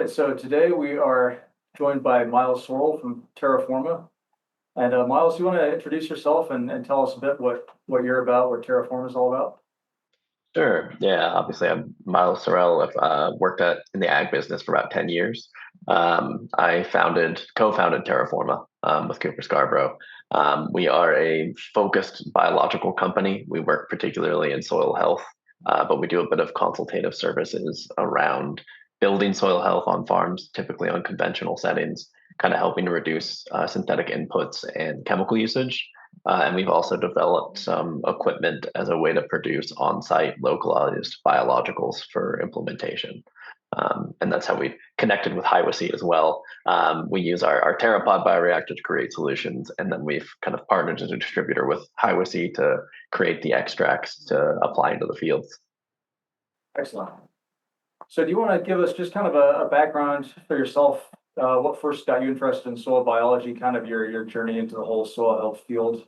right, so today we are joined by Miles Sorel from Terraforma. And Miles, you want to introduce yourself and tell us a bit what you're about, what Terraforma is all about? Sure. Yeah. Obviously, I'm Miles Sorel. I've worked in the ag business for about 10 years. I co-founded Terraforma with Cooper Scarborough. We are a focused biological company. We work particularly in soil health, but we do a bit of consultative services around building soil health on farms, typically on conventional settings, kind of helping to reduce synthetic inputs and chemical usage. And we've also developed some equipment as a way to produce on-site localized biologicals for implementation. And that's how we connected with Hiwassee as well. We use our TerraPod bioreactor to create solutions, and then we've kind of partnered as a distributor with Hiwassee to create the extracts to apply into the fields. Excellent. So do you want to give us just kind of a background for yourself? What first got you interested in soil biology, kind of your journey into the whole soil health field?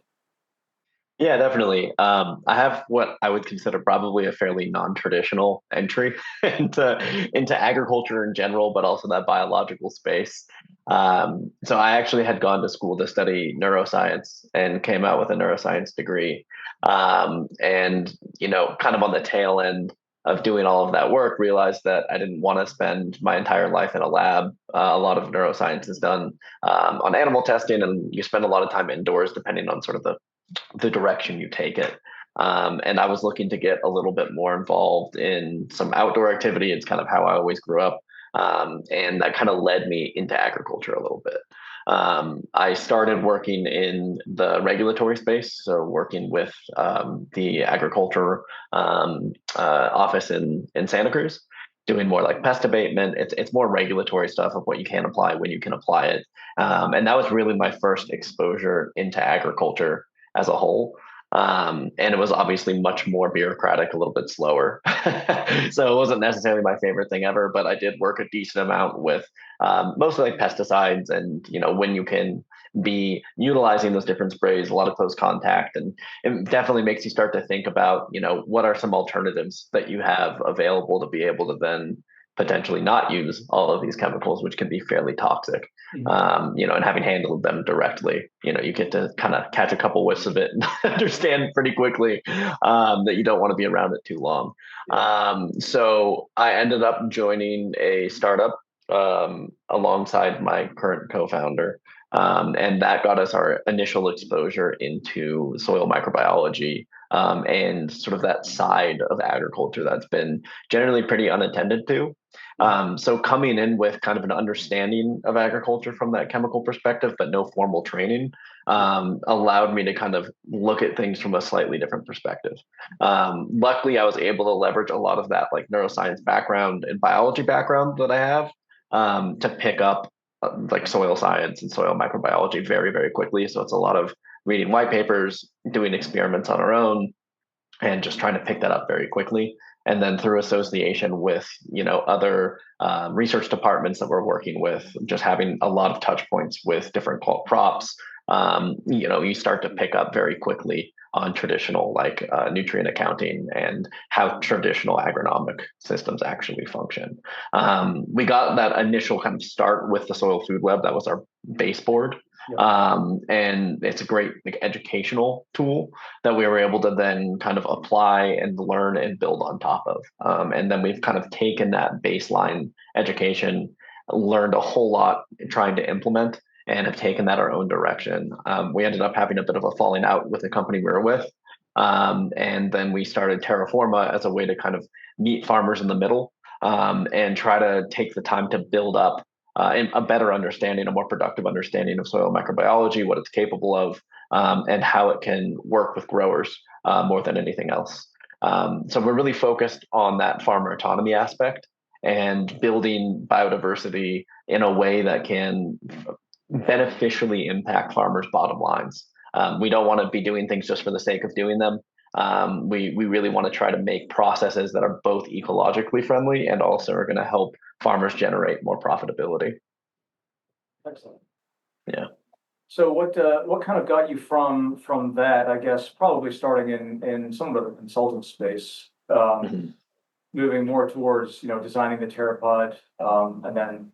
Yeah, definitely. I have what I would consider probably a fairly non-traditional entry into agriculture in general, but also that biological space. So I actually had gone to school to study neuroscience and came out with a neuroscience degree. And kind of on the tail end of doing all of that work, realized that I didn't want to spend my entire life in a lab. A lot of neuroscience is done on animal testing, and you spend a lot of time indoors, depending on sort of the direction you take it. And I was looking to get a little bit more involved in some outdoor activity. It's kind of how I always grew up. And that kind of led me into agriculture a little bit. I started working in the regulatory space, so working with the agriculture office in Santa Cruz, doing more like pest abatement. It's more regulatory stuff of what you can apply, when you can apply it. And that was really my first exposure into agriculture as a whole. And it was obviously much more bureaucratic, a little bit slower. So it wasn't necessarily my favorite thing ever, but I did work a decent amount with mostly like pesticides and, when you can be utilizing those different sprays, a lot of close contact. And it definitely makes you start to think about, what are some alternatives that you have available to be able to then potentially not use all of these chemicals, which can be fairly toxic. And having handled them directly, you get to kind of catch a couple whiffs of it and understand pretty quickly that you don't want to be around it too long. So I ended up joining a startup alongside my current co-founder. And that got us our initial exposure into soil microbiology and sort of that side of agriculture that's been generally pretty unattended to. So coming in with kind of an understanding of agriculture from that chemical perspective, but no formal training, allowed me to kind of look at things from a slightly different perspective. Luckily, I was able to leverage a lot of that like neuroscience background and biology background that I have to pick up like soil science and soil microbiology very, very quickly. So it's a lot of reading white papers, doing experiments on our own, and just trying to pick that up very quickly. And then through association with other research departments that we're working with, just having a lot of touch points with different crops, you start to pick up very quickly on traditional like nutrient accounting and how traditional agronomic systems actually function. We got that initial kind of start with the Soil Food Web. That was our base board. And it's a great like educational tool that we were able to then kind of apply and learn and build on top of. And then we've kind of taken that baseline education, learned a whole lot trying to implement, and have taken that our own direction. We ended up having a bit of a falling out with the company we were with. And then we started Terraforma as a way to kind of meet farmers in the middle and try to take the time to build up a better understanding, a more productive understanding of soil microbiology, what it's capable of, and how it can work with growers more than anything else. So we're really focused on that farmer autonomy aspect and building biodiversity in a way that can beneficially impact farmers' bottom lines. We don't want to be doing things just for the sake of doing them. We really want to try to make processes that are both ecologically friendly and also are going to help farmers generate more profitability. Excellent. Yeah. So what kind of got you from that? I guess probably starting in some of the consultant space. Mhm. moving more towards, designing the TerraPod, and then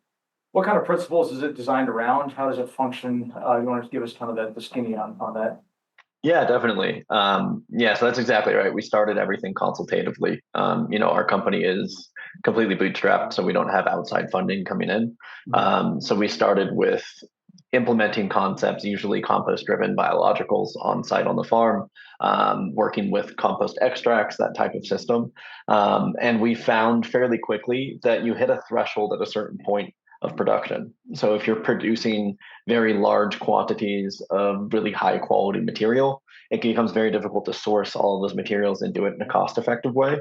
what kind of principles is it designed around? How does it function? You want to give us kind of the skinny on that? Yeah, definitely. Yeah, so that's exactly right. We started everything consultatively. Our company is completely bootstrapped, so we don't have outside funding coming in. So we started with implementing concepts, usually compost-driven biologicals on site on the farm, working with compost extracts, that type of system. And we found fairly quickly that you hit a threshold at a certain point of production. So if you're producing very large quantities of really high quality material, it becomes very difficult to source all of those materials and do it in a cost effective way.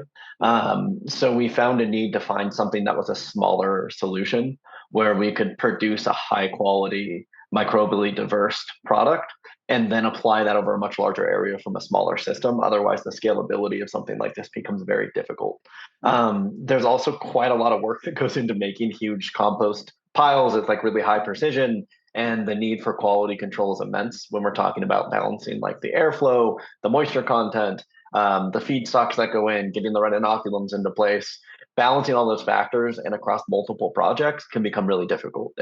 So we found a need to find something that was a smaller solution where we could produce a high quality, microbially diverse product and then apply that over a much larger area from a smaller system. Otherwise, the scalability of something like this becomes very difficult. There's also quite a lot of work that goes into making huge compost piles. It's like really high precision, and the need for quality control is immense when we're talking about balancing like the airflow, the moisture content, the feedstocks that go in, getting the right inoculums into place. Balancing all those factors and across multiple projects can become really difficult.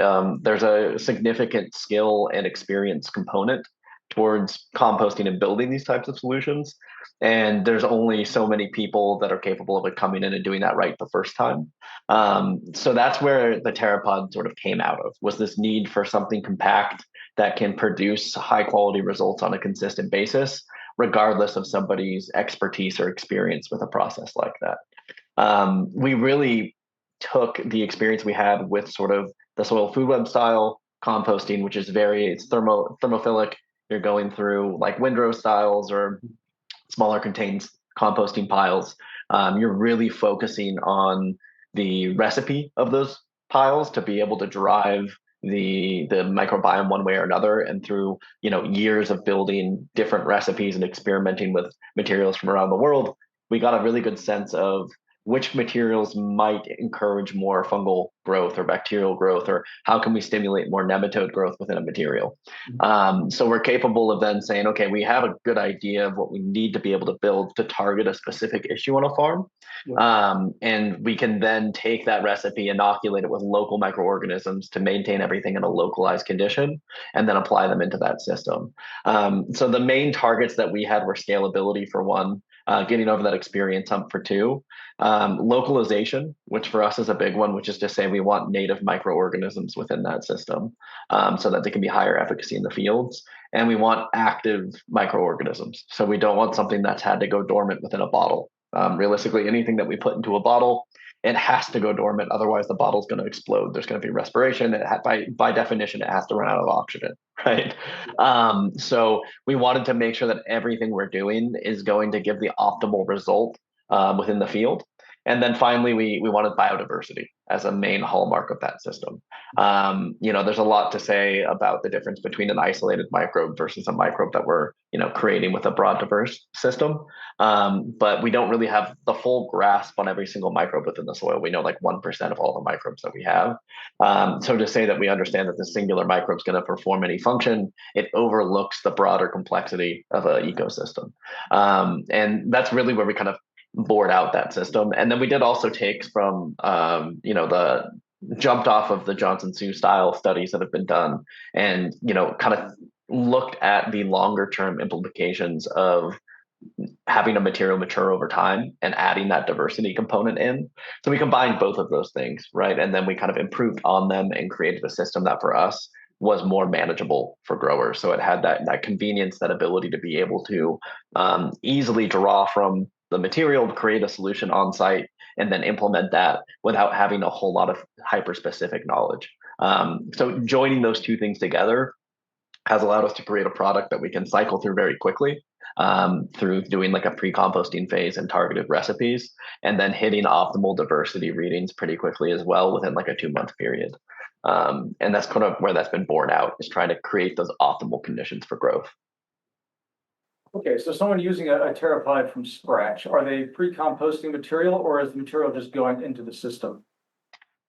There's a significant skill and experience component towards composting and building these types of solutions. And there's only so many people that are capable of it coming in and doing that right the first time. So that's where the TerraPod sort of came out of, was this need for something compact that can produce high quality results on a consistent basis, regardless of somebody's expertise or experience with a process like that. We really took the experience we had with sort of the soil food web style composting, which is it's thermophilic. You're going through like windrow styles or smaller contained composting piles. You're really focusing on the recipe of those piles to be able to drive the microbiome one way or another, and through years of building different recipes and experimenting with materials from around the world, we got a really good sense of which materials might encourage more fungal growth or bacterial growth, or how can we stimulate more nematode growth within a material. So we're capable of then saying, okay, we have a good idea of what we need to be able to build to target a specific issue on a farm. And we can then take that recipe, inoculate it with local microorganisms to maintain everything in a localized condition, and then apply them into that system. So the main targets that we had were scalability for one, getting over that experience hump for two, localization, which for us is a big one, which is to say we want native microorganisms within that system, so that they can be higher efficacy in the fields. And we want active microorganisms. So we don't want something that's had to go dormant within a bottle. Realistically, anything that we put into a bottle, it has to go dormant. Otherwise, the bottle's going to explode. There's going to be respiration. By definition, it has to run out of oxygen, right? So we wanted to make sure that everything we're doing is going to give the optimal result within the field. And then finally, we wanted biodiversity as a main hallmark of that system. There's a lot to say about the difference between an isolated microbe versus a microbe that we're creating with a broad, diverse system. But we don't really have the full grasp on every single microbe within the soil. We know like 1% of all the microbes that we have. So to say that we understand that the singular microbe is going to perform any function, it overlooks the broader complexity of an ecosystem. And that's really where we kind of board out that system. And then we did also takes from the jumped off of the Johnson Sioux style studies that have been done, and kind of looked at the longer term implications of having a material mature over time and adding that diversity component in. So we combined both of those things, right? And then we kind of improved on them and created a system that for us was more manageable for growers. So it had that convenience, that ability to be able to easily draw from the material to create a solution on site and then implement that without having a whole lot of hyper specific knowledge. So joining those two things together has allowed us to create a product that we can cycle through very quickly, through doing like a pre-composting phase and targeted recipes, and then hitting optimal diversity readings pretty quickly as well within like a 2-month period. And that's kind of where that's been borne out, is trying to create those optimal conditions for growth. Okay, so someone using a TerraPod from scratch, are they pre-composting material, or is the material just going into the system?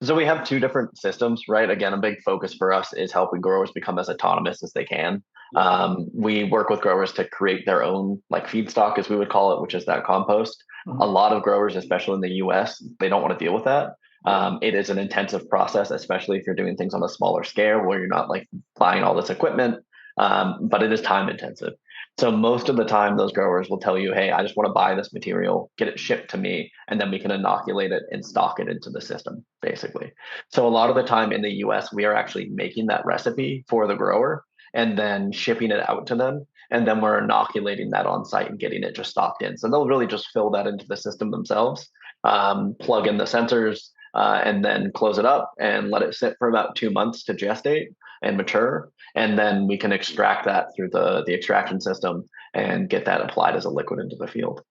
So we have two different systems, right? Again, a big focus for us is helping growers become as autonomous as they can. Yeah. We work with growers to create their own like feedstock, as we would call it, which is that compost. A Mhm. lot of growers, especially in the US, they don't want to deal with that. Yeah. It is an intensive process, especially if you're doing things on a smaller scale where you're not like buying all this equipment, but it is time intensive. So most of the time, those growers will tell you, "Hey, I just want to buy this material, get it shipped to me, and then we can inoculate it and stock it into the system," basically. So a lot of the time in the US, we are actually making that recipe for the grower and then shipping it out to them. And then we're inoculating that on site and getting it just stocked in. So they'll really just fill that into the system themselves, plug in the sensors, and then close it up and let it sit for about 2 months to gestate and mature. And then we can extract that through the extraction system and get that applied as a liquid into the field.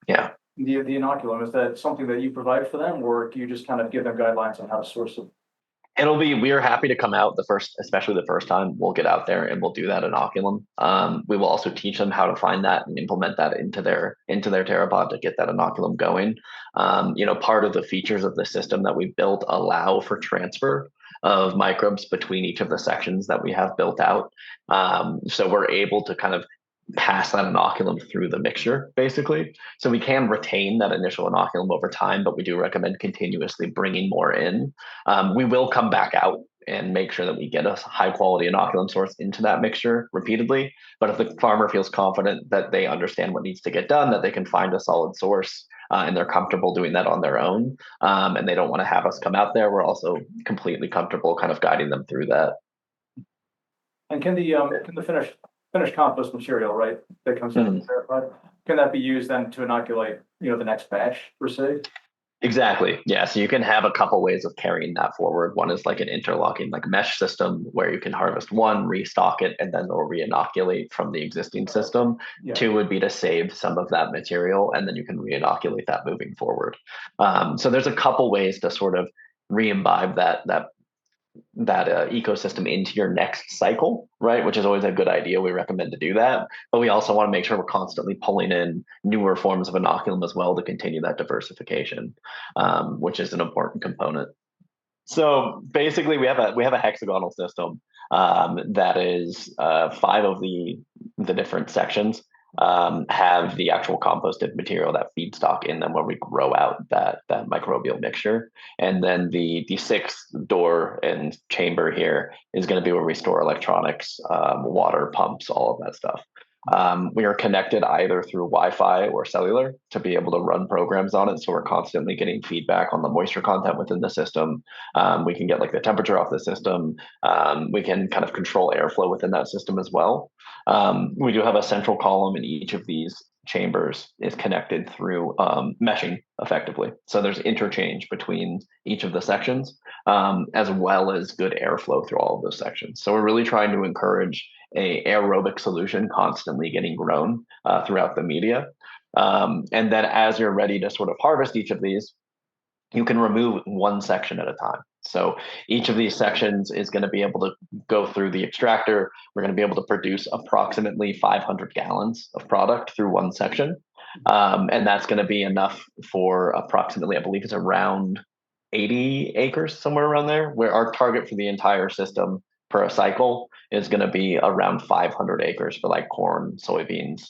Yeah. The inoculum, is that something that you provide for them, or do you just kind of give them guidelines on how to source it? We are happy to come out the first, especially the first time. We'll get out there and we'll do that inoculum. We will also teach them how to find that and implement that into their TerraPod to get that inoculum going. Part of the features of the system that we built allow for transfer of microbes between each of the sections that we have built out. So we're able to kind of pass that inoculum through the mixture, basically. So we can retain that initial inoculum over time, but we do recommend continuously bringing more in. We will come back out and make sure that we get a high quality inoculum source into that mixture repeatedly. But if the farmer feels confident that they understand what needs to get done, that they can find a solid source, and they're comfortable doing that on their own, and they don't want to have us come out there, we're also completely comfortable kind of guiding them through that. And can the finished compost material, right, that comes in from Mhm. TerraPod, can that be used then to inoculate, the next batch per se? Exactly. Yeah. So you can have a couple ways of carrying that forward. One is like an interlocking, like mesh system where you can harvest one, restock it, and then they'll re-inoculate from the existing system. Yeah. Two would be to save some of that material, and then you can re-inoculate that moving forward. So there's a couple ways to sort of re-imbibe that ecosystem into your next cycle, right? Which is always a good idea. We recommend to do that, but we also want to make sure we're constantly pulling in newer forms of inoculum as well to continue that diversification, which is an important component. So basically, we have a hexagonal system that is five of the different sections have the actual composted material, that feedstock in them, where we grow out that microbial mixture, and then the sixth door and chamber here is going to be where we store electronics, water pumps, all of that stuff. We are connected either through Wi-Fi or cellular to be able to run programs on it. So we're constantly getting feedback on the moisture content within the system. We can get like the temperature off the system. We can kind of control airflow within that system as well. We do have a central column in each of these chambers is connected through meshing effectively. So there's interchange between each of the sections, as well as good airflow through all of those sections. So we're really trying to encourage a aerobic solution constantly getting grown throughout the media. And then as you're ready to sort of harvest each of these, you can remove one section at a time. So each of these sections is going to be able to go through the extractor. We're going to be able to produce approximately 500 gallons of product through one section. And that's going to be enough for approximately, I believe it's around 80 acres, somewhere around there, where our target for the entire system per a cycle is going to be around 500 acres for like corn, soybeans,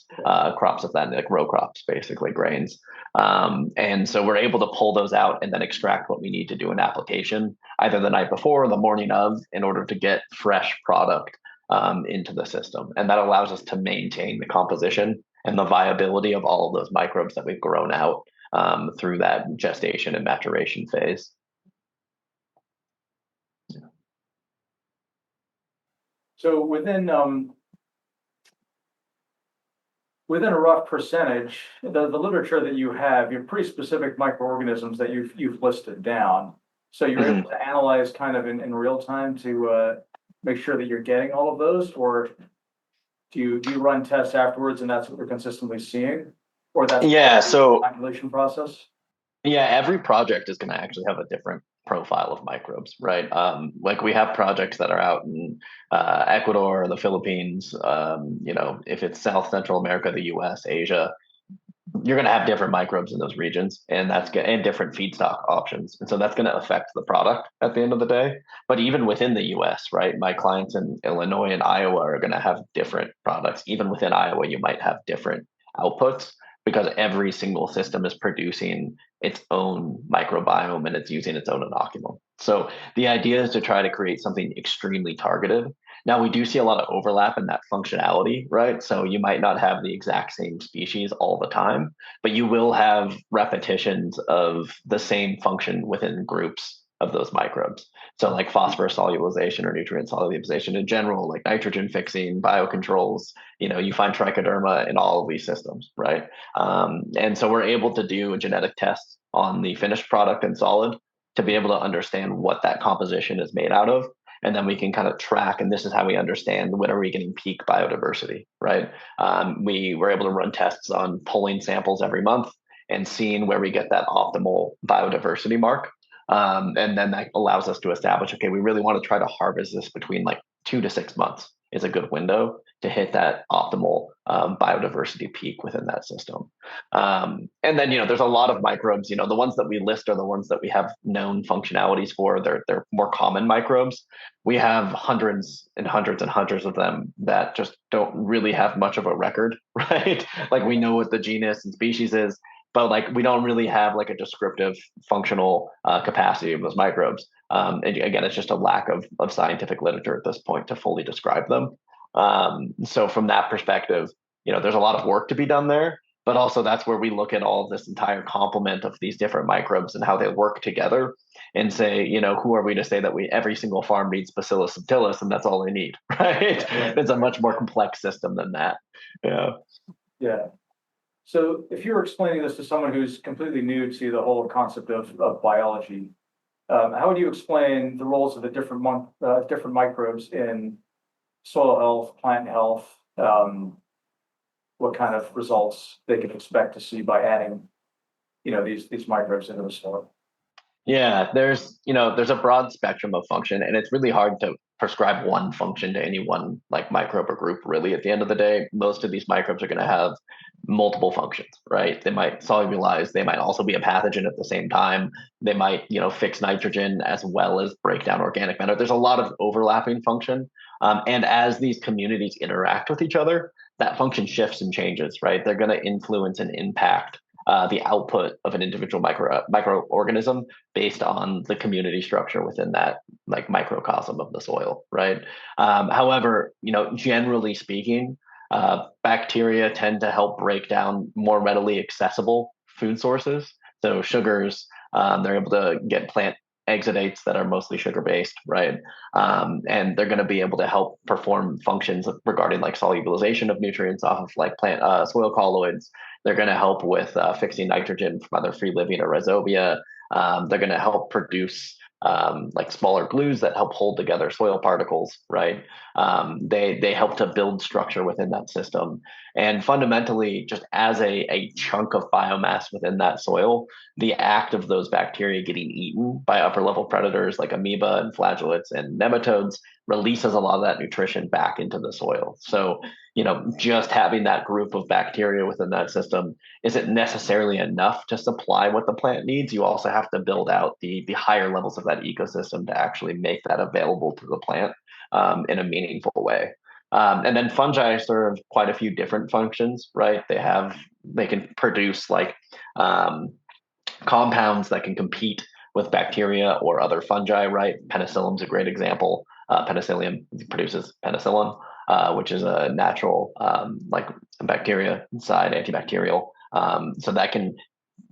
crops of that, like row crops, basically grains. And so we're able to pull those out and then extract what we need to do in application, either the night before or the morning of, in order to get fresh product into the system. And that allows us to maintain the composition and the viability of all of those microbes that we've grown out through that gestation and maturation phase. So within a rough percentage, the literature that you have, you're pretty specific microorganisms that you've listed down. So you're Mhm. able to analyze kind of in real time to make sure that you're getting all of those, or do you run tests afterwards and that's what we're consistently seeing? Or that's part Yeah, of the so population process? yeah, every project is going to actually have a different profile of microbes, right? Like we have projects that are out in Ecuador, the Philippines, if it's South Central America, the US, Asia, you're going to have different microbes in those regions, and and different feedstock options, and so that's going to affect the product at the end of the day. But even within the U.S., right, my clients in Illinois and Iowa are going to have different products. Even within Iowa, you might have different outputs because every single system is producing its own microbiome and it's using its own inoculum. So the idea is to try to create something extremely targeted. Now, we do see a lot of overlap in that functionality, right? So you might not have the exact same species all the time, but you will have repetitions of the same function within groups of those microbes. So, like phosphorus solubilization or nutrient solubilization in general, like nitrogen fixing, biocontrols, you find trichoderma in all of these systems, right? And so we're able to do a genetic test on the finished product and solid to be able to understand what that composition is made out of, and then we can kind of track, and this is how we understand when are we getting peak biodiversity, right? We were able to run tests on pulling samples every month and seeing where we get that optimal biodiversity mark. And then that allows us to establish, okay, we really want to try to harvest this between like 2 to 6 months is a good window to hit that optimal biodiversity peak within that system. And then, there's a lot of microbes. The ones that we list are the ones that we have known functionalities for. They're more common microbes. We have hundreds and hundreds and hundreds of them that just don't really have much of a record, right? Like we know what the genus and species is, but like we don't really have like a descriptive functional capacity of those microbes. And again, it's just a lack of scientific literature at this point to fully describe them. So from that perspective, there's a lot of work to be done there, but also that's where we look at all of this entire complement of these different microbes and how they work together and say, who are we to say that every single farm needs Bacillus subtilis and that's all they need, right? It's a much more complex system than that. Yeah. Yeah. So if you were explaining this to someone who's completely new to the whole concept of biology, how would you explain the roles of the different microbes in soil health, plant health, what kind of results they can expect to see by adding, these microbes into the soil? Yeah, there's a broad spectrum of function, and it's really hard to prescribe one function to any one like microbe or group. Really, at the end of the day, most of these microbes are going to have multiple functions, right? They might solubilize, they might also be a pathogen at the same time. They might, fix nitrogen as well as break down organic matter. There's a lot of overlapping function, and as these communities interact with each other, that function shifts and changes, right? They're going to influence and impact the output of an individual microorganism based on the community structure within that like microcosm of the soil, right? However, generally speaking, bacteria tend to help break down more readily accessible food sources. So sugars, they're able to get plant exudates that are mostly sugar based, right? And they're going to be able to help perform functions regarding like solubilization of nutrients off of like plant soil colloids. They're going to help with fixing nitrogen from either free living or rhizobia. They're going to help produce like smaller glues that help hold together soil particles, right? They help to build structure within that system. And fundamentally, just as a chunk of biomass within that soil, the act of those bacteria getting eaten by upper level predators like amoeba and flagellates and nematodes releases a lot of that nutrition back into the soil. So, just having that group of bacteria within that system isn't necessarily enough to supply what the plant needs. You also have to build out the higher levels of that ecosystem to actually make that available to the plant in a meaningful way. And then fungi serve quite a few different functions, right? They can produce like compounds that can compete with bacteria or other fungi, right? Penicillium's a great example. Penicillium produces penicillin, which is a natural like bacteria inside antibacterial. So that can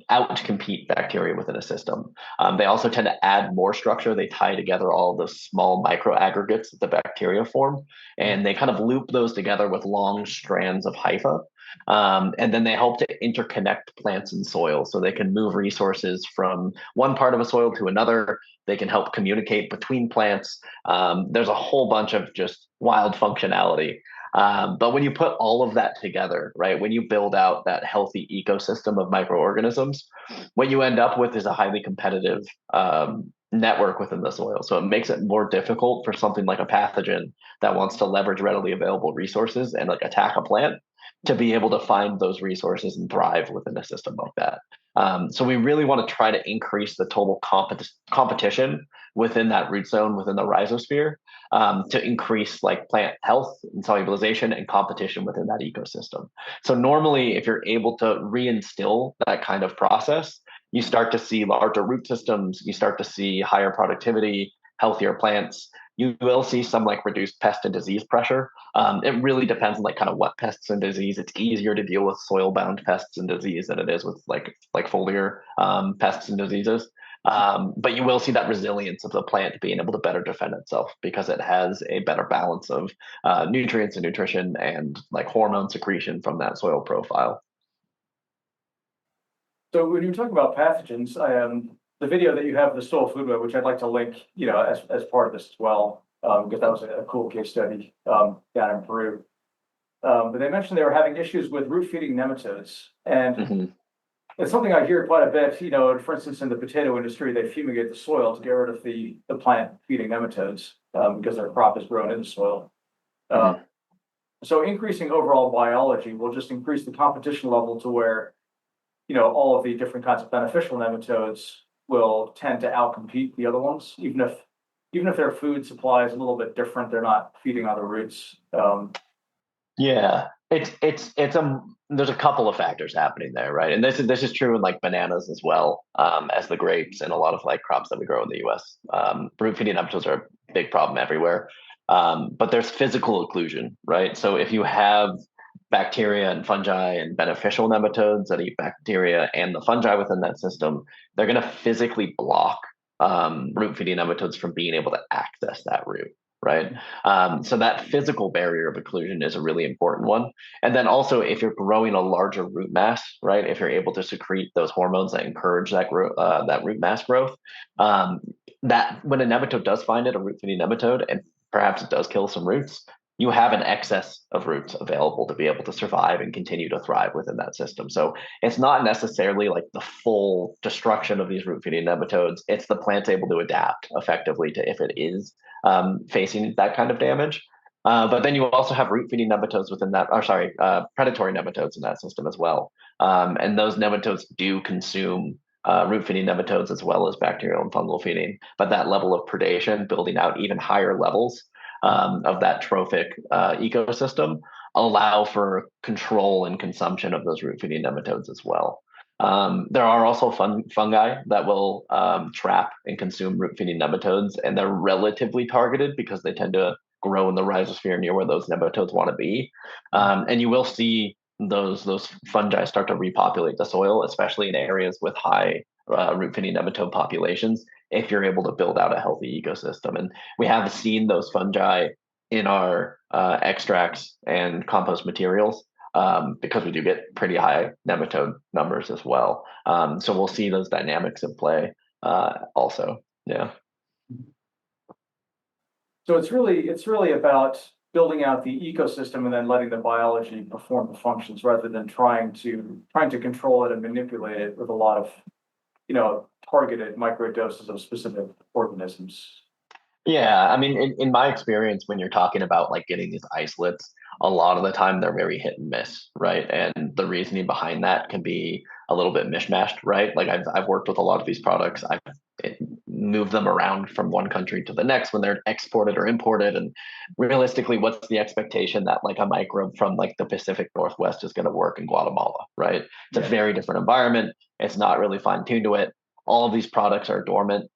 out-compete bacteria within a system. They also tend to add more structure. They tie together all of those small microaggregates that the bacteria form, and they kind of loop those together with long strands of hypha. And then they help to interconnect plants and soil so they can move resources from one part of a soil to another. They can help communicate between plants. There's a whole bunch of just wild functionality. But when you put all of that together, right, when you build out that healthy ecosystem of microorganisms, what you end up with is a highly competitive network within the soil. So it makes it more difficult for something like a pathogen that wants to leverage readily available resources and like attack a plant. to be able to find those resources and thrive within a system like that. So we really want to try to increase the total competition within that root zone, within the rhizosphere, to increase like plant health and solubilization and competition within that ecosystem. So normally, if you're able to reinstill that kind of process, you start to see larger root systems, you start to see higher productivity, healthier plants. You will see some like reduced pest and disease pressure. It really depends on like kind of what pests and disease. It's easier to deal with soil-bound pests and disease than it is with like foliar pests and diseases. But you will see that resilience of the plant being able to better defend itself because it has a better balance of nutrients and nutrition and like hormone secretion from that soil profile. So when you talk about pathogens, the video that you have of the soil food web, which I'd like to link, as part of this as well, because that was a cool case study down in Peru. But they mentioned they were having issues with root feeding nematodes, and it's something I hear quite a bit. For instance, in the potato industry, they fumigate the soil to get rid of the plant feeding nematodes because their crop is grown in the soil. So increasing overall biology will just increase the competition level to where all of the different kinds of beneficial nematodes will tend to outcompete the other ones, even if their food supply is a little bit different, they're not feeding on the roots. Yeah, there's a couple of factors happening there, right? And this is true in like bananas as well, as the grapes and a lot of like crops that we grow in the U.S. Root feeding nematodes are a big problem everywhere, but there's physical occlusion, right? So if you have bacteria and fungi and beneficial nematodes that eat bacteria and the fungi within that system, they're going to physically block root feeding nematodes from being able to access that root, right? So that physical barrier of occlusion is a really important one. And then also, if you're growing a larger root mass, right, if you're able to secrete those hormones that encourage that that root mass growth, that when a nematode does find it, a root feeding nematode, and perhaps it does kill some roots, you have an excess of roots available to be able to survive and continue to thrive within that system. So it's not necessarily like the full destruction of these root feeding nematodes. It's the plant's able to adapt effectively to if it is facing that kind of damage. But then you also have root feeding nematodes within that, or sorry, predatory nematodes in that system as well. And those nematodes do consume root feeding nematodes as well as bacterial and fungal feeding. But that level of predation, building out even higher levels of that trophic ecosystem, allow for control and consumption of those root feeding nematodes as well. There are also fungi that will trap and consume root feeding nematodes, and they're relatively targeted because they tend to grow in the rhizosphere near where those nematodes want to be. And you will see those fungi start to repopulate the soil, especially in areas with high root feeding nematode populations, if you're able to build out a healthy ecosystem. And we have seen those fungi in our extracts and compost materials because we do get pretty high nematode numbers as well. So we'll see those dynamics in play also. Yeah. So it's really about building out the ecosystem and then letting the biology perform the functions rather than trying to control it and manipulate it with a lot of targeted micro doses of specific organisms. Yeah, I mean, in my experience, when you're talking about like getting these isolates, a lot of the time they're very hit and miss, right? And the reasoning behind that can be a little bit mishmashed, right? Like I've worked with a lot of these products. I've moved them around from one country to the next when they're exported or imported. And realistically, what's the expectation that like a microbe from like the Pacific Northwest is going to work in Guatemala, right? It's a very different environment. It's not really fine tuned to it. All of these products are dormant.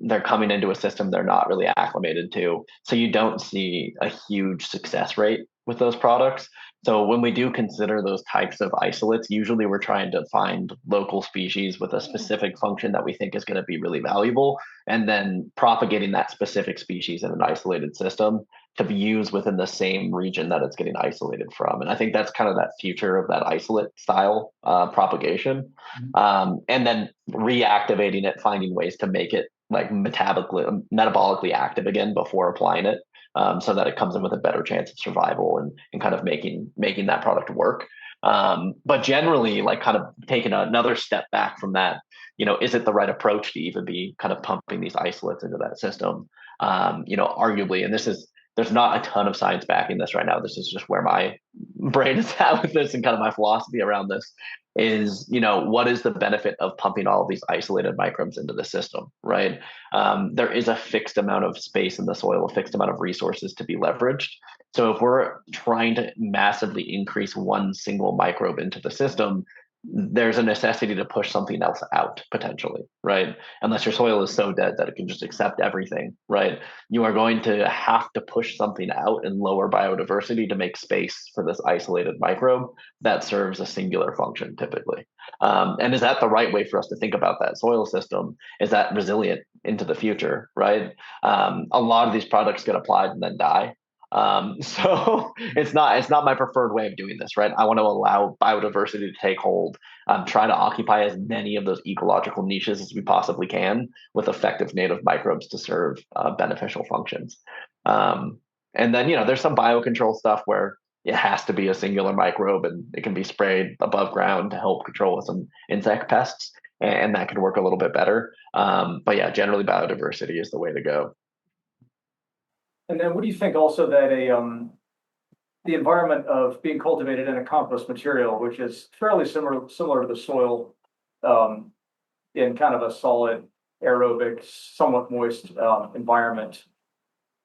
They're coming into a system they're not really acclimated to. So you don't see a huge success rate with those products. So when we do consider those types of isolates, usually we're trying to find local species with a specific function that we think is going to be really valuable, and then propagating that specific species in an isolated system to be used within the same region that it's getting isolated from. And I think that's kind of that future of that isolate style propagation. And then reactivating it, finding ways to make it like metabolically active again before applying it. So that it comes in with a better chance of survival and kind of making that product work. But generally, like kind of taking another step back from that, is it the right approach to even be kind of pumping these isolates into that system? Arguably, and there's not a ton of science backing this right now. This is just where my brain is at with this and kind of my philosophy around this is, what is the benefit of pumping all of these isolated microbes into the system, right? There is a fixed amount of space in the soil, a fixed amount of resources to be leveraged. So if we're trying to massively increase one single microbe into the system, there's a necessity to push something else out potentially, right? Unless your soil is so dead that it can just accept everything, right? You are going to have to push something out and lower biodiversity to make space for this isolated microbe that serves a singular function typically. And is that the right way for us to think about that soil system? Is that resilient into the future, right? A lot of these products get applied and then die. So it's not my preferred way of doing this, right? I want to allow biodiversity to take hold, try to occupy as many of those ecological niches as we possibly can with effective native microbes to serve beneficial functions. Um, and then, there's some biocontrol stuff where it has to be a singular microbe and it can be sprayed above ground to help control some insect pests, and that can work a little bit better. But yeah, generally biodiversity is the way to go. And then what do you think also that the environment of being cultivated in a compost material, which is fairly similar to the soil, in kind of a solid, aerobic, somewhat moist environment.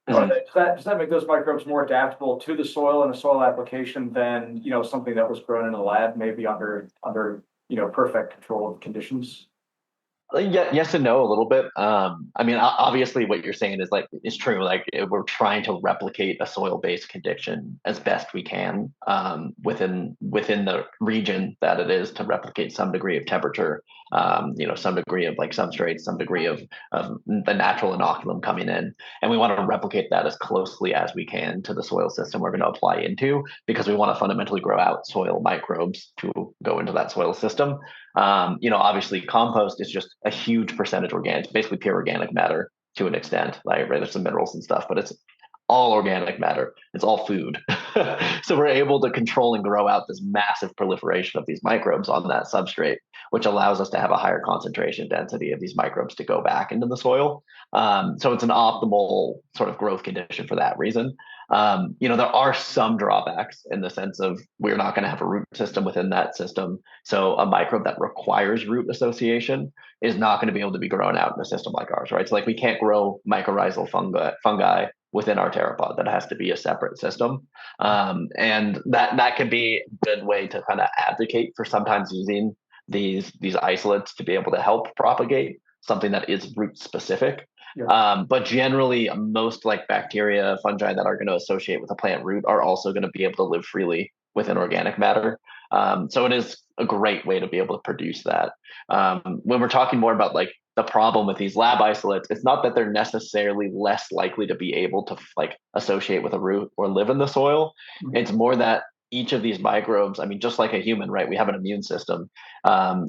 Does that make those microbes more adaptable to the soil and the soil application than something that was grown in a lab, maybe under perfect controlled conditions? Yeah, yes and no, a little bit. I mean, obviously, what you're saying is true. Like we're trying to replicate a soil-based condition as best we can within the region that it is to replicate some degree of temperature, some degree of like substrate, some degree of the natural inoculum coming in, and we want to replicate that as closely as we can to the soil system we're going to apply into, because we want to fundamentally grow out soil microbes to go into that soil system. Obviously compost is just a huge percentage organic. It's basically pure organic matter to an extent, right? There's some minerals and stuff, but it's all organic matter. It's all food. So we're able to control and grow out this massive proliferation of these microbes on that substrate, which allows us to have a higher concentration density of these microbes to go back into the soil. So it's an optimal sort of growth condition for that reason. There are some drawbacks in the sense of we're not going to have a root system within that system. So a microbe that requires root association is not going to be able to be grown out in a system like ours, right? So like we can't grow mycorrhizal fungi within our TerraPod. That has to be a separate system. And that can be a good way to kind of advocate for sometimes using these isolates to be able to help propagate something that is root specific. Yeah. But generally, most like bacteria, fungi that are going to associate with a plant root are also going to be able to live freely within organic matter. So it is a great way to be able to produce that. When we're talking more about like the problem with these lab isolates, it's not that they're necessarily less likely to be able to like associate with a root or live in the soil. It's more that each of these microbes, I mean, just like a human, right? We have an immune system.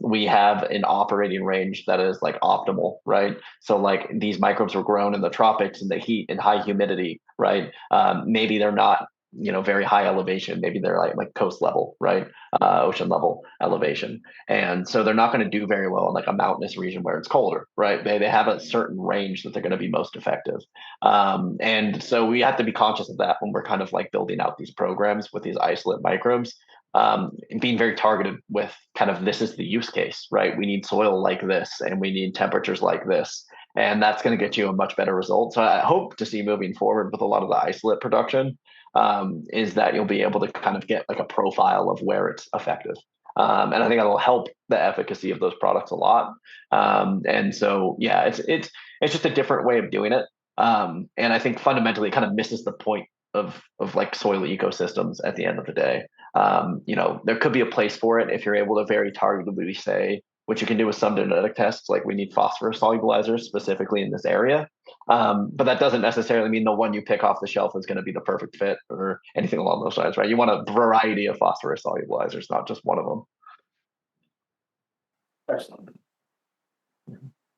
We have an operating range that is like optimal, right? So like these microbes were grown in the tropics in the heat and high humidity, right? Maybe they're not, very high elevation. Maybe they're like coast level, right? Ocean level elevation. And so they're not going to do very well in like a mountainous region where it's colder, right? They have a certain range that they're going to be most effective. And so we have to be conscious of that when we're kind of like building out these programs with these isolate microbes, being very targeted with kind of this is the use case, right? We need soil like this and we need temperatures like this. And that's going to get you a much better result. So I hope to see moving forward with a lot of the isolate production, is that you'll be able to kind of get like a profile of where it's effective. And I think that'll help the efficacy of those products a lot. And so, yeah, it's just a different way of doing it. And I think fundamentally it kind of misses the point of like soil ecosystems at the end of the day. There could be a place for it if you're able to very targetedly say, what you can do with some genetic tests, like we need phosphorus solubilizers specifically in this area. But that doesn't necessarily mean the one you pick off the shelf is going to be the perfect fit or anything along those lines, right? You want a variety of phosphorus solubilizers, not just one of them. Excellent.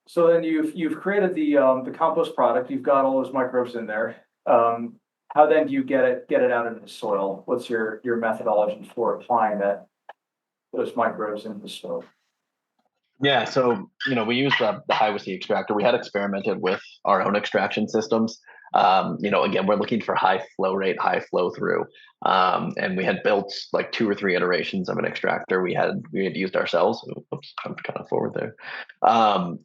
So then you've created the compost product. You've got all those microbes in there. How then do you get it out into the soil? What's your methodology for applying those microbes into the soil? Yeah, so we used the Hiwassee extractor. We had experimented with our own extraction systems. Again, we're looking for high flow rate, high flow through. And we had built like 2 or 3 iterations of an extractor we had used ourselves. Oops, I'm kind of forward there.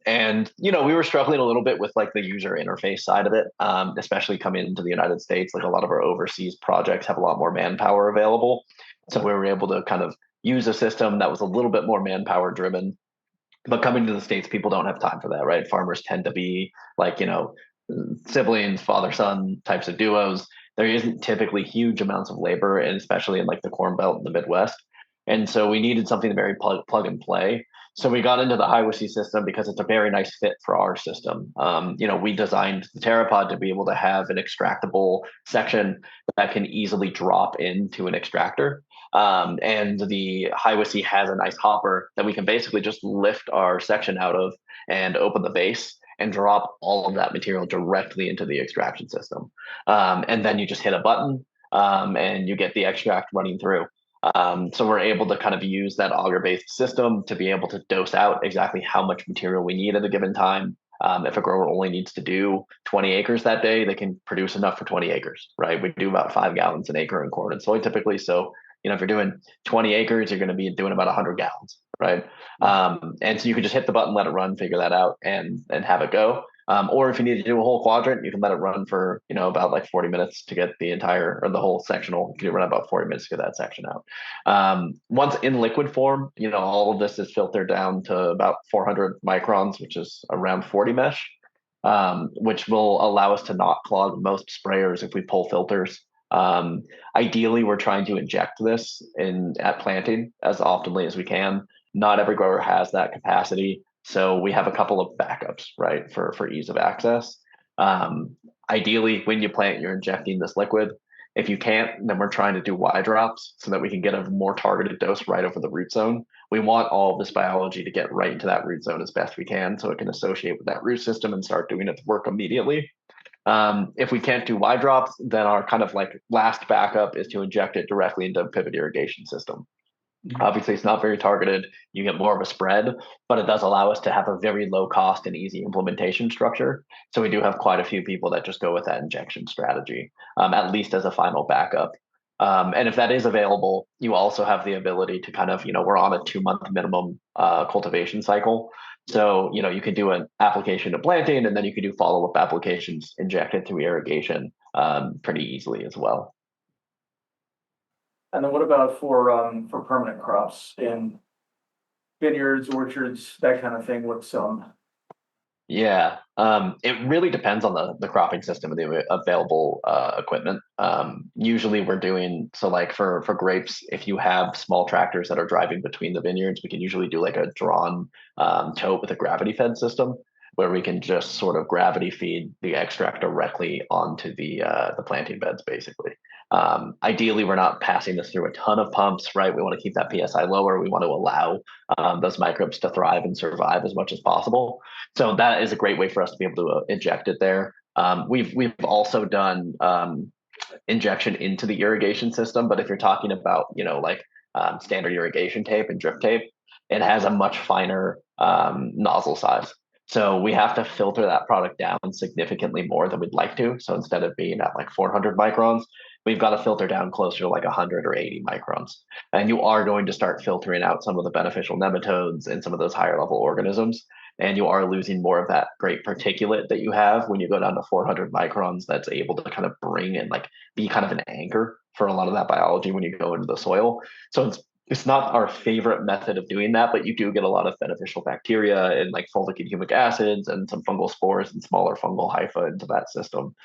And we were struggling a little bit with like the user interface side of it, especially coming into the United States. Like a lot of our overseas projects have a lot more manpower available, so we were able to kind of use a system that was a little bit more manpower driven. But coming to the States, people don't have time for that, right? Farmers tend to be like, siblings, father son types of duos. There isn't typically huge amounts of labor, and especially in like the Corn Belt in the Midwest. And so we needed something very plug and play. So we got into the Hiwassee system because it's a very nice fit for our system. We designed the TerraPod to be able to have an extractable section that can easily drop into an extractor. And the Hiwassee has a nice hopper that we can basically just lift our section out of and open the base and drop all of that material directly into the extraction system. And then you just hit a button and you get the extract running through. So we're able to kind of use that auger-based system to be able to dose out exactly how much material we need at a given time. If a grower only needs to do 20 acres that day, they can produce enough for 20 acres, right? We do about 5 gallons an acre in corn and soy typically. So, if you're doing 20 acres, you're going to be doing about 100 gallons, right? And so you can just hit the button, let it run, figure that out, and have it go. Or if you need to do a whole quadrant, you can let it run for about like 40 minutes to get the entire or the whole sectional. You can run about 40 minutes to get that section out. Once in liquid form, all of this is filtered down to about 400 microns, which is around 40 mesh, which will allow us to not clog most sprayers if we pull filters. Ideally, we're trying to inject this at planting as oftenly as we can. Not every grower has that capacity, so we have a couple of backups, right, for ease of access. Ideally, when you plant, you're injecting this liquid. If you can't, then we're trying to do Y drops so that we can get a more targeted dose right over the root zone. We want all of this biology to get right into that root zone as best we can so it can associate with that root system and start doing its work immediately. If we can't do Y drops, then our kind of like last backup is to inject it directly into a pivot irrigation system. Obviously, it's not very targeted. You get more of a spread, but it does allow us to have a very low cost and easy implementation structure. So we do have quite a few people that just go with that injection strategy, at least as a final backup. And if that is available, you also have the ability to kind of, we're on a 2-month minimum cultivation cycle. So, you can do an application to planting, and then you can do follow-up applications injected through irrigation pretty easily as well. And then what about for permanent crops in vineyards, orchards, that kind of thing? What's Yeah, it really depends on the cropping system and the available equipment. Usually we're doing so like for grapes, if you have small tractors that are driving between the vineyards, we can usually do like a drawn tote with a gravity fed system where we can just sort of gravity feed the extract directly onto the planting beds, basically. Ideally, we're not passing this through a ton of pumps, right? We want to keep that PSI lower. We want to allow those microbes to thrive and survive as much as possible. So that is a great way for us to be able to inject it there. We've also done injection into the irrigation system, but if you're talking about standard irrigation tape and drip tape, it has a much finer nozzle size. So we have to filter that product down significantly more than we'd like to. So instead of being at like 400 microns, we've got to filter down closer to like 100 or 80 microns. And you are going to start filtering out some of the beneficial nematodes and some of those higher level organisms. And you are losing more of that great particulate that you have when you go down to 400 microns that's able to kind of bring and like be kind of an anchor for a lot of that biology when you go into the soil. So it's not our favorite method of doing that, but you do get a lot of beneficial bacteria and like fulvic and humic acids and some fungal spores and smaller fungal hypha into that system.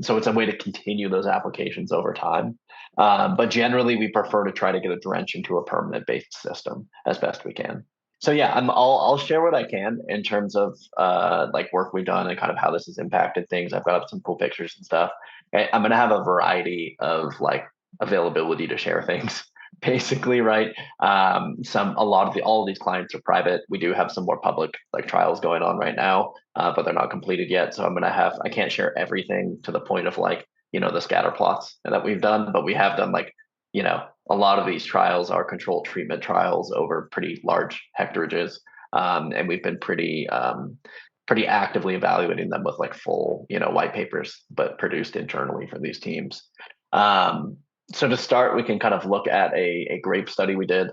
So it's a way to continue those applications over time. But generally, we prefer to try to get a drench into a permanent based system as best we can. So yeah, I'll share what I can in terms of like work we've done and kind of how this has impacted things. I've got up some cool pictures and stuff. I'm going to have a variety of like availability to share things basically, right? All of these clients are private. We do have some more public like trials going on right now, but they're not completed yet. So I can't share everything to the point of like, the scatter plots that we've done, but we have done like, a lot of these trials are controlled treatment trials over pretty large hectareages. And we've been pretty pretty actively evaluating them with like full, white papers, but produced internally for these teams. Um, so to start, we can kind of look at a grape study we did.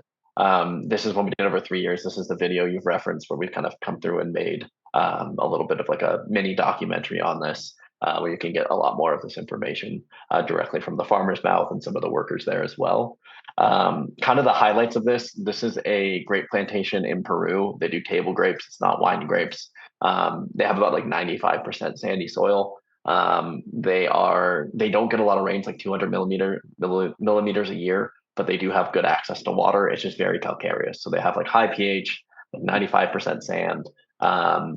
This is what we did over 3 years. This is the video you've referenced where we kind of come through and made a little bit of like a mini documentary on this, where you can get a lot more of this information directly from the farmer's mouth and some of the workers there as well. Kind of the highlights of this is a grape plantation in Peru. They do table grapes. It's not wine grapes. They have about like 95% sandy soil. They don't get a lot of rains, like 200 millimeters a year, but they do have good access to water. It's just very calcareous. So they have like high pH, like 95% sand.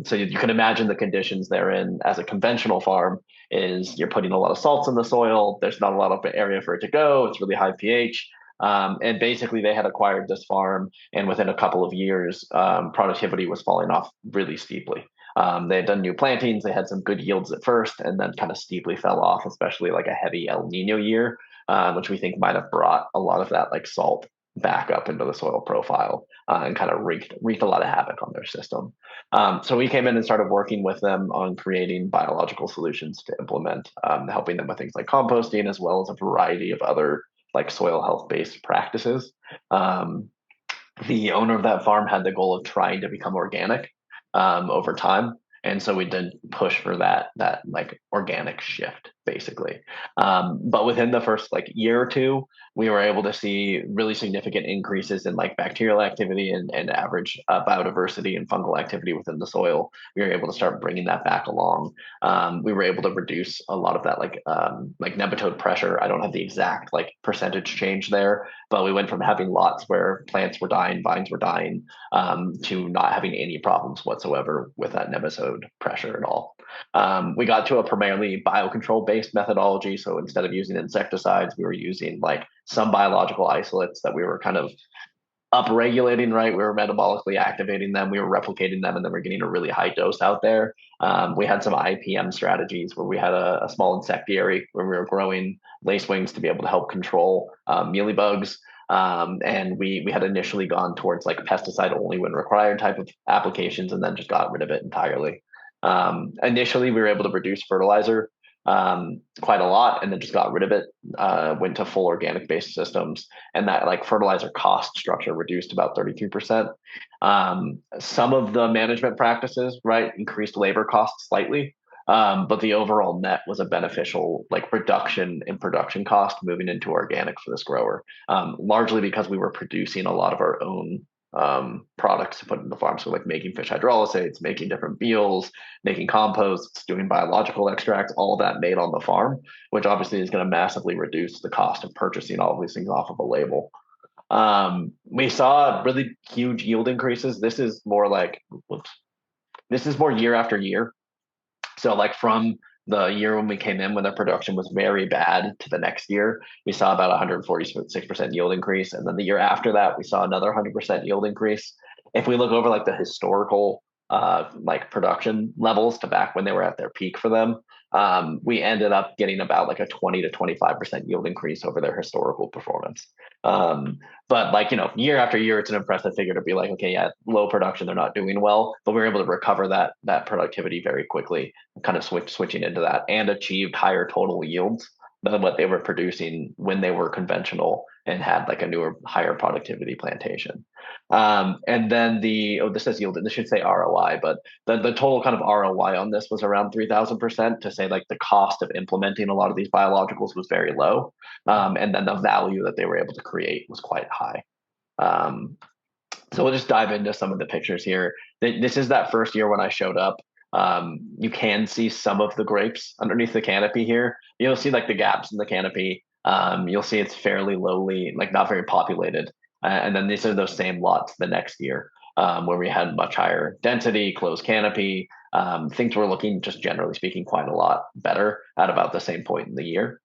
So you can imagine the conditions they're in as a conventional farm is you're putting a lot of salts in the soil. There's not a lot of area for it to go. It's really high pH. And basically they had acquired this farm, and within a couple of years, productivity was falling off really steeply. They had done new plantings. They had some good yields at first, and then kind of steeply fell off, especially like a heavy El Nino year, which we think might have brought a lot of that like salt back up into the soil profile, and kind of wreaked a lot of havoc on their system. So we came in and started working with them on creating biological solutions to implement, helping them with things like composting, as well as a variety of other like soil health based practices. The owner of that farm had the goal of trying to become organic over time. And so we did push for that like organic shift, basically. But within the first like year or two, we were able to see really significant increases in like bacterial activity and average biodiversity and fungal activity within the soil. We were able to start bringing that back along. We were able to reduce a lot of that like nematode pressure. I don't have the exact like percentage change there, but we went from having lots where plants were dying, vines were dying, to not having any problems whatsoever with that nematode pressure at all. We got to a primarily biocontrol based methodology. So instead of using insecticides, we were using like some biological isolates that we were kind of upregulating, right? We were metabolically activating them, we were replicating them, and then we're getting a really high dose out there. We had some IPM strategies where we had a small insectiary where we were growing lacewings to be able to help control mealybugs. And we had initially gone towards like pesticide only when required type of applications, and then just got rid of it entirely. Initially, we were able to reduce fertilizer quite a lot, and then just got rid of it. Went to full organic based systems, and that like fertilizer cost structure reduced about 33%. Some of the management practices, right, increased labor costs slightly. But the overall net was a beneficial like reduction in production cost moving into organic for this grower, largely because we were producing a lot of our own products to put in the farm. So like making fish hydrolysates, making different meals, making composts, doing biological extracts, all of that made on the farm, which obviously is going to massively reduce the cost of purchasing all of these things off of a label. We saw really huge yield increases. This is more like, whoops, this is more year after year. So like from the year when we came in, when the production was very bad, to the next year, we saw about 146% yield increase. And then the year after that, we saw another 100% yield increase. If we look over like the historical like production levels to back when they were at their peak for them, we ended up getting about like a 20 to 25% yield increase over their historical performance. But like, year after year, it's an impressive figure to be like, okay, yeah, low production, they're not doing well, but we were able to recover that productivity very quickly, kind of switching into that, and achieved higher total yields than what they were producing when they were conventional and had like a newer, higher productivity plantation. And then this says yield, this should say ROI, but the total kind of ROI on this was around 3,000%, to say like the cost of implementing a lot of these biologicals was very low. And then the value that they were able to create was quite high. So we'll just dive into some of the pictures here. This is that first year when I showed up. You can see some of the grapes underneath the canopy here. You'll see like the gaps in the canopy. You'll see it's fairly lowly, like not very populated. And then these are those same lots the next year, where we had much higher density, closed canopy. Things were looking, just generally speaking, quite a lot better at about the same point in the year.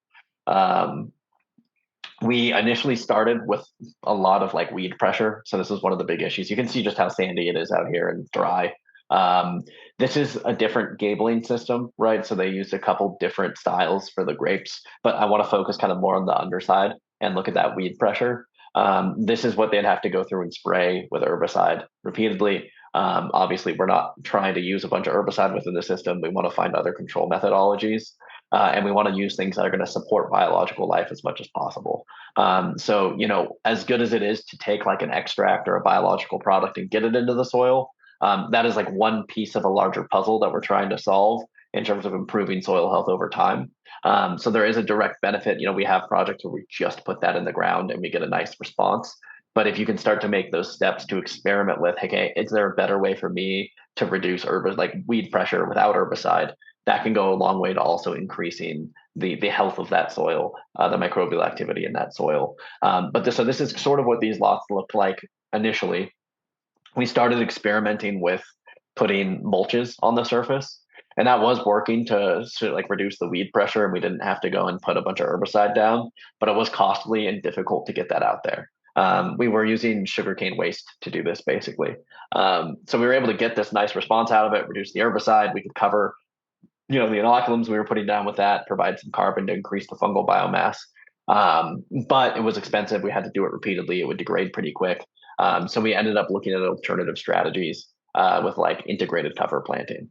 We initially started with a lot of like weed pressure. So this is one of the big issues. You can see just how sandy it is out here and dry. This is a different gabling system, right? So they used a couple different styles for the grapes, but I want to focus kind of more on the underside and look at that weed pressure. This is what they'd have to go through and spray with herbicide repeatedly. Obviously, we're not trying to use a bunch of herbicide within the system. We want to find other control methodologies. And we want to use things that are going to support biological life as much as possible. So, as good as it is to take like an extract or a biological product and get it into the soil, that is like one piece of a larger puzzle that we're trying to solve in terms of improving soil health over time. So there is a direct benefit. We have projects where we just put that in the ground and we get a nice response. But if you can start to make those steps to experiment with, okay, is there a better way for me to reduce like weed pressure without herbicide? That can go a long way to also increasing the health of that soil, the microbial activity in that soil. So this is sort of what these lots looked like initially. We started experimenting with putting mulches on the surface, and that was working to like reduce the weed pressure, and we didn't have to go and put a bunch of herbicide down, but it was costly and difficult to get that out there. We were using sugarcane waste to do this basically. So we were able to get this nice response out of it, reduce the herbicide. We could cover, the inoculums we were putting down with that, provide some carbon to increase the fungal biomass. But it was expensive. We had to do it repeatedly. It would degrade pretty quick. So we ended up looking at alternative strategies with like integrated cover planting.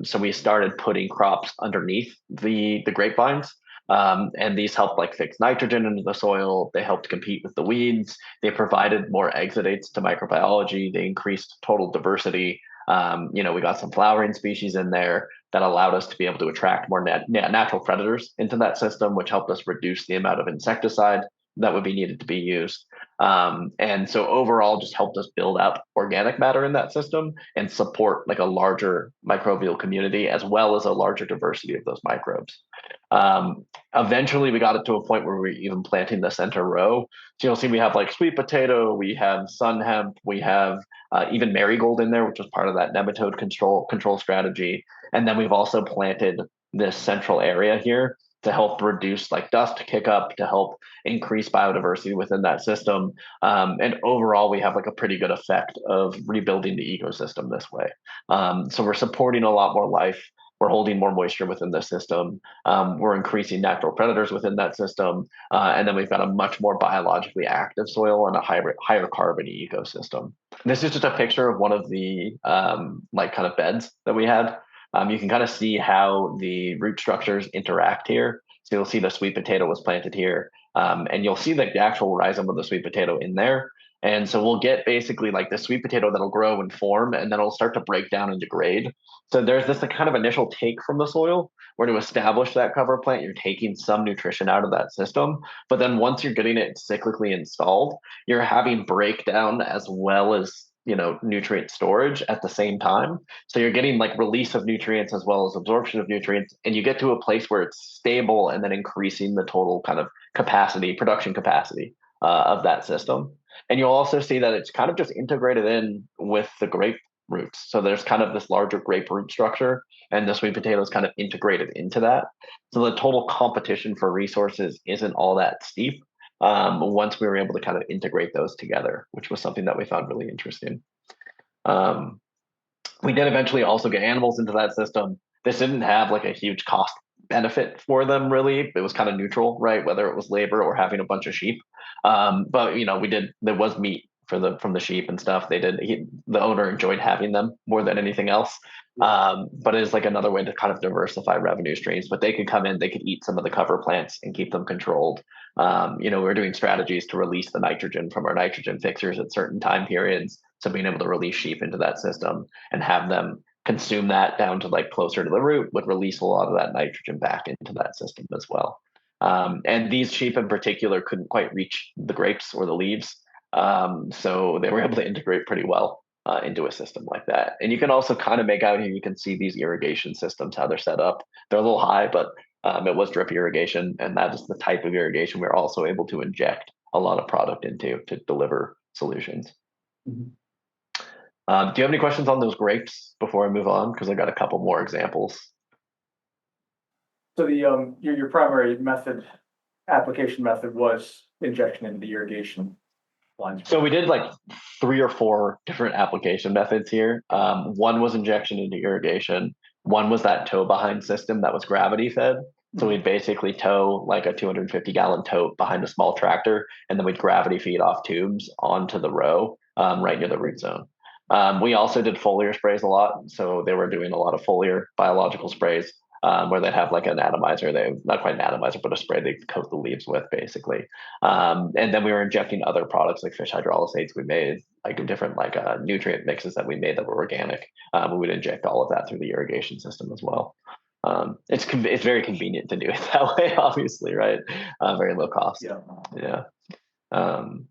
So we started putting crops underneath the grapevines. And these helped like fix nitrogen into the soil. They helped compete with the weeds. They provided more exudates to microbiology. They increased total diversity. We got some flowering species in there that allowed us to be able to attract more natural predators into that system, which helped us reduce the amount of insecticide that would be needed to be used. And so overall just helped us build out organic matter in that system and support like a larger microbial community as well as a larger diversity of those microbes. Eventually we got it to a point where we were even planting the center row. So you'll see we have like sweet potato, we have sun hemp, we have even marigold in there, which was part of that nematode control strategy. And then we've also planted this central area here to help reduce like dust kick-up, to help increase biodiversity within that system. And overall, we have like a pretty good effect of rebuilding the ecosystem this way. So we're supporting a lot more life. We're holding more moisture within the system. We're increasing natural predators within that system. And then we've got a much more biologically active soil and a higher carbon ecosystem. This is just a picture of one of the like kind of beds that we had. You can kind of see how the root structures interact here. So you'll see the sweet potato was planted here, and you'll see like the actual rhizome of the sweet potato in there. And so we'll get basically like the sweet potato that'll grow and form, and then it'll start to break down and degrade. So there's this like, kind of initial take from the soil where to establish that cover plant, you're taking some nutrition out of that system. But then once you're getting it cyclically installed, you're having breakdown as well as nutrient storage at the same time. So you're getting like release of nutrients as well as absorption of nutrients, and you get to a place where it's stable and then increasing the total kind of production capacity of that system. And you'll also see that it's kind of just integrated in with the grape roots. So there's kind of this larger grape root structure, and the sweet potato is kind of integrated into that. So the total competition for resources isn't all that steep once we were able to kind of integrate those together, which was something that we found really interesting. We did eventually also get animals into that system. This didn't have like a huge cost benefit for them, really. It was kind of neutral, right? Whether it was labor or having a bunch of sheep. But there was meat from the sheep and stuff. The owner enjoyed having them more than anything else. But it is like another way to kind of diversify revenue streams. But they could come in, they could eat some of the cover plants and keep them controlled. We're doing strategies to release the nitrogen from our nitrogen fixers at certain time periods. So being able to release sheep into that system and have them consume that down to like closer to the root would release a lot of that nitrogen back into that system as well. And these sheep in particular couldn't quite reach the grapes or the leaves. So they were able to integrate pretty well into a system like that. And you can also kind of make out here, you can see these irrigation systems, how they're set up. They're a little high, but it was drip irrigation. And that is the type of irrigation we're also able to inject a lot of product into to deliver solutions. Mm-hmm. Do you have any questions on those grapes before I move on? Because I got a couple more examples. So your primary application method was injection into the irrigation lines. So we did like 3 or 4 different application methods here. One was injection into irrigation. One was that tow behind system that was gravity fed. So we'd basically tow like a 250-gallon tote behind a small tractor, and then we'd gravity feed off tubes onto the row right near the root zone. We also did foliar sprays a lot. So they were doing a lot of foliar biological sprays where they'd have like an atomizer. They not quite an atomizer, but a spray they coat the leaves with, basically. And then we were injecting other products like fish hydrolysates. We made like different like nutrient mixes that we made that were organic. We would inject all of that through the irrigation system as well. It's very convenient to do it that way, obviously, right? Very low cost. Yeah. Yeah. Um,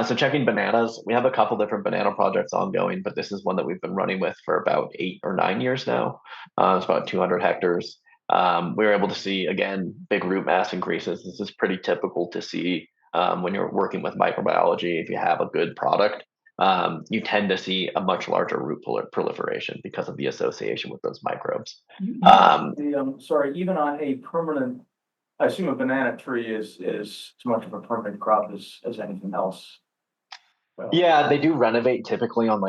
so checking bananas, we have a couple different banana projects ongoing, but this is one that we've been running with for about 8 or 9 years now. It's about 200 hectares. We were able to see, again, big root mass increases. This is pretty typical to see when you're working with microbiology. If you have a good product, you tend to see a much larger root proliferation because of the association with those microbes. Sorry, even on a permanent, I assume a banana tree is as much of a permanent crop as anything else. Well, Yeah, they do renovate typically on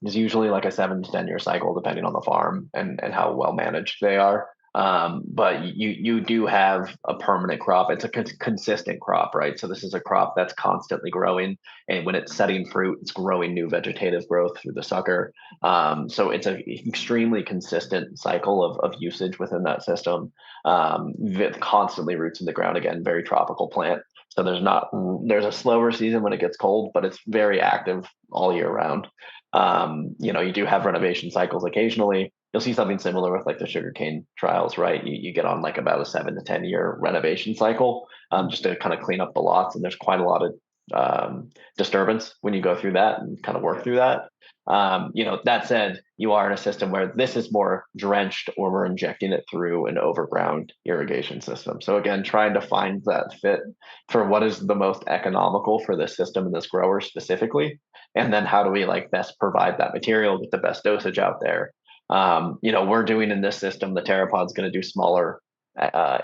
it's usually like a 7 to 10 year cycle, depending on the farm and how well managed they are. But you do have a permanent crop. It's a consistent crop, right? So this is a crop that's constantly growing, and when it's setting fruit, it's growing new vegetative growth through the sucker. So it's an extremely consistent cycle of usage within that system. It constantly roots in the ground again, very tropical plant. So there's a slower season when it gets cold, but it's very active all year round. You do have renovation cycles occasionally. You'll see something similar with like the sugarcane trials, right? You get on like about a 7 to 10 year renovation cycle, just to kind of clean up the lots. And there's quite a lot of disturbance when you go through that and kind of work through that. That said, you are in a system where this is more drenched, or we're injecting it through an overground irrigation system. So again, trying to find that fit for what is the most economical for this system and this grower specifically, and then how do we like best provide that material with the best dosage out there. We're doing in this system, the TerraPod's going to do smaller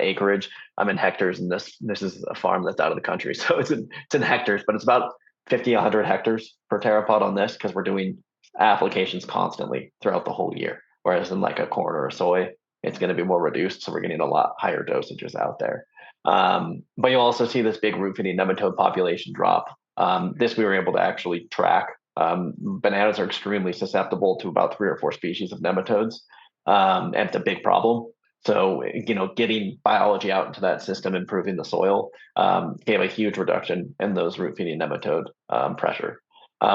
acreage. I'm in hectares, and this is a farm that's out of the country, so it's in hectares, but it's about 50, 100 hectares per TerraPod on this, because we're doing applications constantly throughout the whole year. Whereas in like a corn or a soy, it's going to be more reduced, so we're getting a lot higher dosages out there. But you'll also see this big root feeding nematode population drop. This we were able to actually track. Bananas are extremely susceptible to about 3 or 4 species of nematodes, and it's a big problem. So, getting biology out into that system, improving the soil, gave a huge reduction in those root feeding nematode pressure.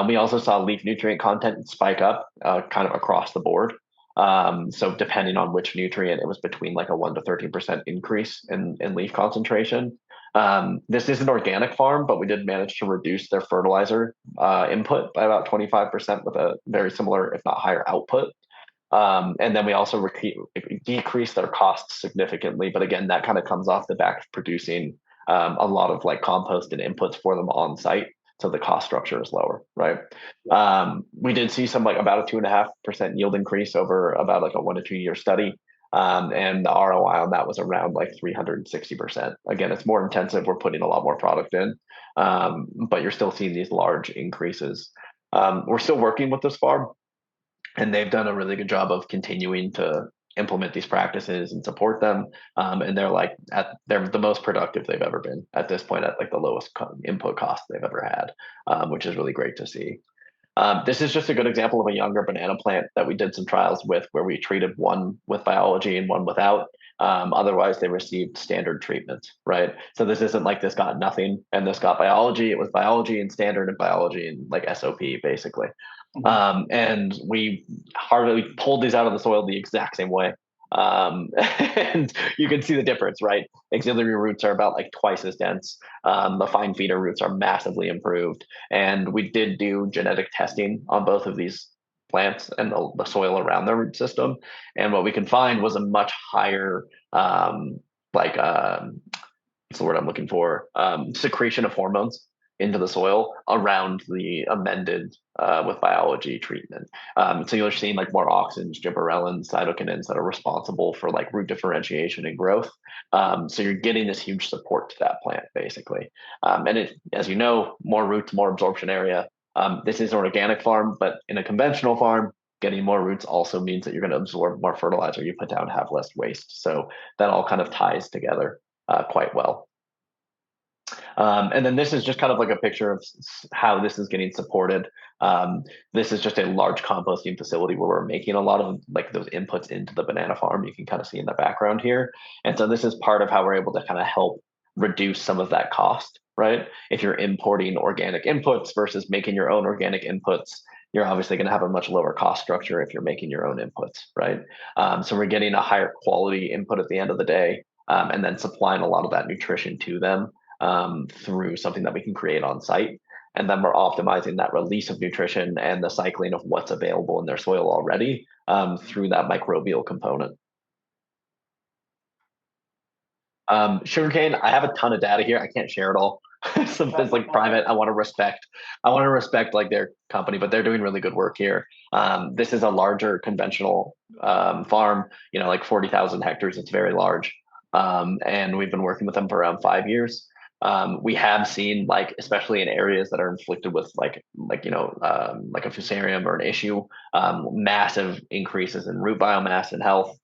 We also saw leaf nutrient content spike up kind of across the board. So depending on which nutrient, it was between like a 1 to 13% increase in leaf concentration. This is an organic farm, but we did manage to reduce their fertilizer input by about 25% with a very similar, if not higher, output. And then we also decreased their costs significantly. But again, that kind of comes off the back of producing a lot of like compost and inputs for them on site. So the cost structure is lower, right? We did see some like about a 2.5% yield increase over about like a 1 to 2 year study. And the ROI on that was around like 360%. Again, it's more intensive. We're putting a lot more product in, but you're still seeing these large increases. We're still working with this farm, and they've done a really good job of continuing to implement these practices and support them. And they're the most productive they've ever been at this point, at like the lowest input cost they've ever had, which is really great to see. This is just a good example of a younger banana plant that we did some trials with, where we treated one with biology and one without. Otherwise, they received standard treatment, right? So this isn't like this got nothing and this got biology. It was biology and standard and biology and like SOP, basically. And we pulled these out of the soil the exact same way. And you can see the difference, right? Auxiliary roots are about like twice as dense. The fine feeder roots are massively improved. And we did do genetic testing on both of these plants and the soil around their root system. And what we could find was a much higher, what's the word I'm looking for? Secretion of hormones into the soil around the amended with biology treatment. So you're seeing like more auxins, gibberellins, cytokinins that are responsible for like root differentiation and growth. So you're getting this huge support to that plant, basically. And it, as you know, more roots, more absorption area. This is an organic farm, but in a conventional farm, getting more roots also means that you're going to absorb more fertilizer you put down, have less waste. So that all kind of ties together quite well. And then this is just kind of like a picture of how this is getting supported. Um, this is just a large composting facility where we're making a lot of like those inputs into the banana farm. You can kind of see in the background here. And so this is part of how we're able to kind of help reduce some of that cost, right? If you're importing organic inputs versus making your own organic inputs, you're obviously going to have a much lower cost structure if you're making your own inputs, right? So we're getting a higher quality input at the end of the day, and then supplying a lot of that nutrition to them through something that we can create on site. And then we're optimizing that release of nutrition and the cycling of what's available in their soil already through that microbial component. Sugarcane, I have a ton of data here. I can't share it all. Some it's like private. I want to respect like their company, but they're doing really good work here. This is a larger conventional farm, like 40,000 hectares. It's very large. And we've been working with them for around 5 years. We have seen like, especially in areas that are inflicted with like a fusarium or an issue, massive increases in root biomass and health.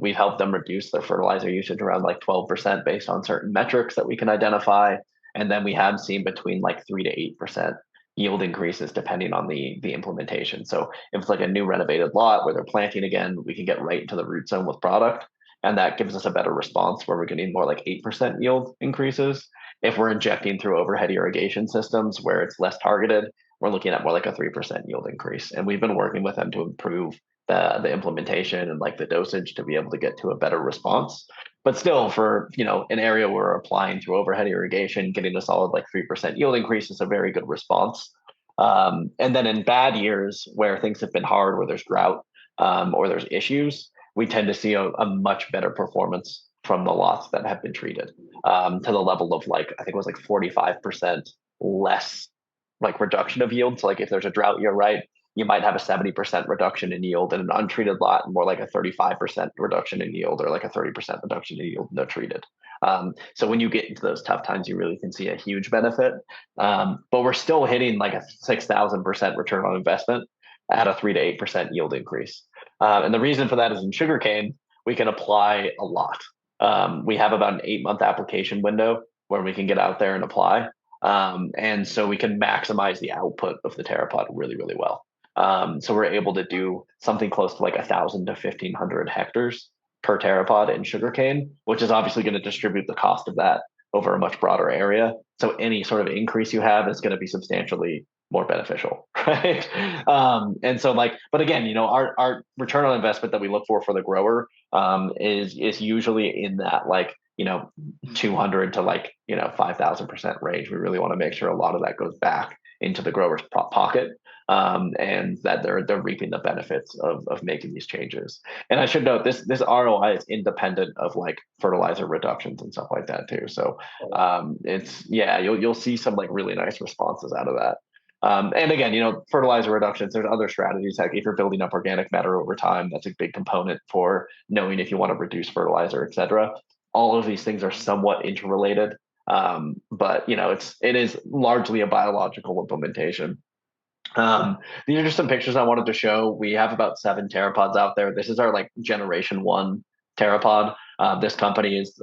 We've helped them reduce their fertilizer usage around like 12% based on certain metrics that we can identify. And then we have seen between like 3 to 8% yield increases depending on the implementation. So if it's like a new renovated lot where they're planting again, we can get right into the root zone with product. And that gives us a better response where we're getting more like 8% yield increases. If we're injecting through overhead irrigation systems where it's less targeted, we're looking at more like a 3% yield increase. And we've been working with them to improve the implementation and like the dosage to be able to get to a better response. But still, for an area where we're applying through overhead irrigation, getting a solid like 3% yield increase is a very good response. And then in bad years where things have been hard, where there's drought or there's issues, we tend to see a much better performance from the lots that have been treated to the level of like, I think it was like 45% less like reduction of yield. So like if there's a drought, you're right, you might have a 70% reduction in yield in an untreated lot, and more like a 35% reduction in yield or like a 30% reduction in yield no treated. So when you get into those tough times, you really can see a huge benefit. But we're still hitting like a 6,000% return on investment at a 3 to 8% yield increase. And the reason for that is in sugarcane, we can apply a lot. We have about an 8-month application window where we can get out there and apply. And so we can maximize the output of the TerraPod really, really well. So we're able to do something close to like 1,000 to 1,500 hectares per TerraPod in sugarcane, which is obviously going to distribute the cost of that over a much broader area. So any sort of increase you have is going to be substantially more beneficial, right? And so like, but again, our return on investment that we look for the grower is usually in that like 200 to like 5,000% range. We really want to make sure a lot of that goes back into the grower's pocket, and that they're reaping the benefits of making these changes. And I should note this ROI is independent of like fertilizer reductions and stuff like that too. So it's you'll see some like really nice responses out of that. And again, fertilizer reductions, there's other strategies. Like if you're building up organic matter over time, that's a big component for knowing if you want to reduce fertilizer, et cetera. All of these things are somewhat interrelated. But it is largely a biological implementation. These are just some pictures I wanted to show. We have about 7 TerraPods out there. This is our like generation 1 TerraPod. This company is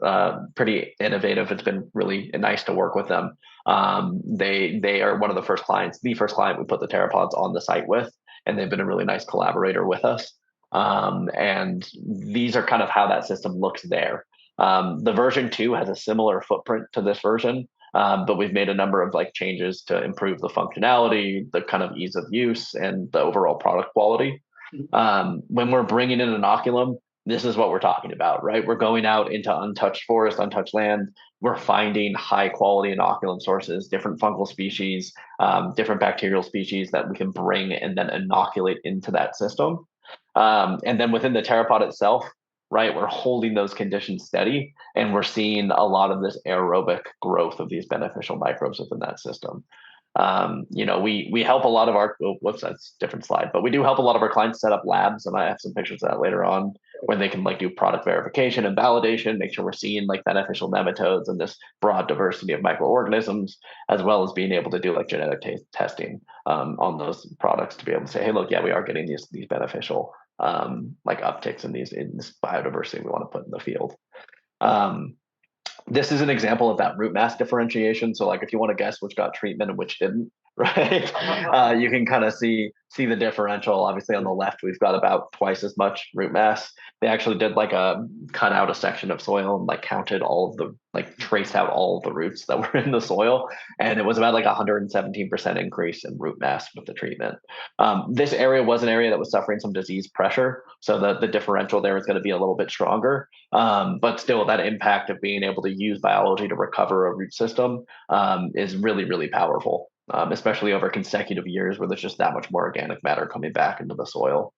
pretty innovative. It's been really nice to work with them. They are one of the first clients, the first client we put the TerraPods on the site with, and they've been a really nice collaborator with us. And these are kind of how that system looks there. The version 2 has a similar footprint to this version, but we've made a number of like changes to improve the functionality, the kind of ease of use, and the overall product quality. When we're bringing in an inoculum, this is what we're talking about, right? We're going out into untouched forest, untouched land. We're finding high quality inoculum sources, different fungal species, different bacterial species that we can bring and then inoculate into that system. And then within the TerraPod itself, right, we're holding those conditions steady, and we're seeing a lot of this aerobic growth of these beneficial microbes within that system. We help a lot of our whoops, that's a different slide, but we do help a lot of our clients set up labs, and I have some pictures of that later on, where they can like do product verification and validation, make sure we're seeing like beneficial nematodes and this broad diversity of microorganisms, as well as being able to do like genetic testing on those products to be able to say, hey, look, yeah, we are getting these beneficial like upticks in this biodiversity we want to put in the field. This is an example of that root mass differentiation. So like if you want to guess which got treatment and which didn't, right? You can kind of see the differential. Obviously on the left, we've got about twice as much root mass. They actually did like a cut out a section of soil and like counted all of the like traced out all of the roots that were in the soil. And it was about like 117% increase in root mass with the treatment. This area was an area that was suffering some disease pressure. So the differential there is going to be a little bit stronger. But still, that impact of being able to use biology to recover a root system is really, really powerful, especially over consecutive years where there's just that much more organic matter coming back into the soil.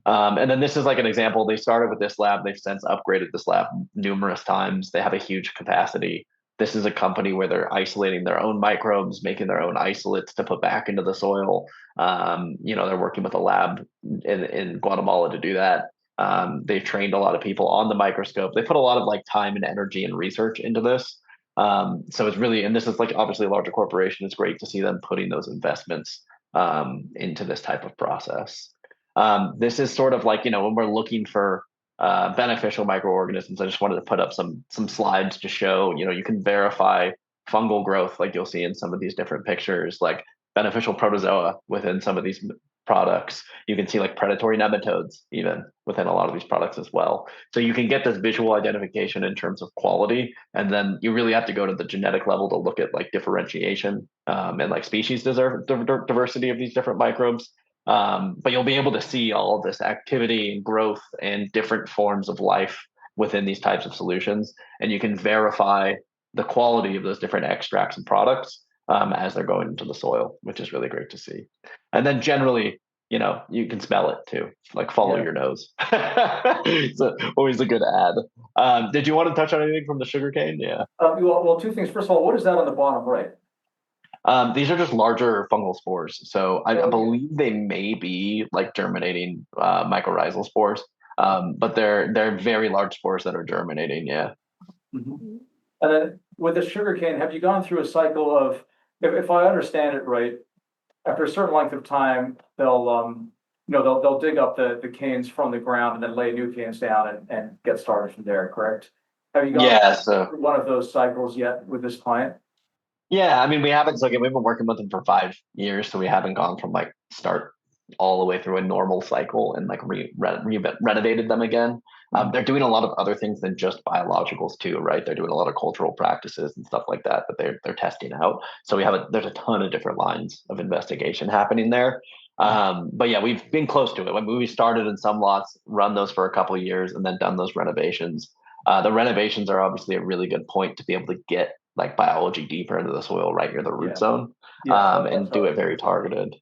And then this is like an example. They started with this lab. They've since upgraded this lab numerous times. They have a huge capacity. This is a company where they're isolating their own microbes, making their own isolates to put back into the soil. They're working with a lab in Guatemala to do that. They've trained a lot of people on the microscope. They put a lot of like time and energy and research into this. So it's really, and this is like obviously a larger corporation. It's great to see them putting those investments into this type of process. This is sort of like, when we're looking for beneficial microorganisms, I just wanted to put up some slides to show, you can verify fungal growth, like you'll see in some of these different pictures, like beneficial protozoa within some of these products. You can see like predatory nematodes even within a lot of these products as well. So you can get this visual identification in terms of quality, and then you really have to go to the genetic level to look at like differentiation and like species diversity of these different microbes. But you'll be able to see all of this activity and growth and different forms of life within these types of solutions. And you can verify the quality of those different extracts and products as they're going into the soil, which is really great to see. And then generally, you can smell it too, like follow your nose. It's always a good ad. Did you want to touch on anything from the sugarcane? Yeah. Well, two things. First of all, what is that on the bottom right? These are just larger fungal spores. So I believe they may be like germinating mycorrhizal spores, but they're very large spores that are germinating. Yeah. Mm-hmm. And then with the sugarcane, have you gone through a cycle of, if I understand it right, after a certain length of time, they'll dig up the canes from the ground and then lay new canes down and get started from there, correct? Have you gone through one of those cycles yet with this client? Yeah, I mean, we haven't. So again, we've been working with them for 5 years, so we haven't gone from like start all the way through a normal cycle and like renovated them again. They're doing a lot of other things than just biologicals too, right? They're doing a lot of cultural practices and stuff like that they're testing out. So there's a ton of different lines of investigation happening there. But yeah, we've been close to it. When we started in some lots, run those for a couple of years, and then done those renovations. The renovations are obviously a really good point to be able to get like biology deeper into the soil right near the root zone, and do it very targeted.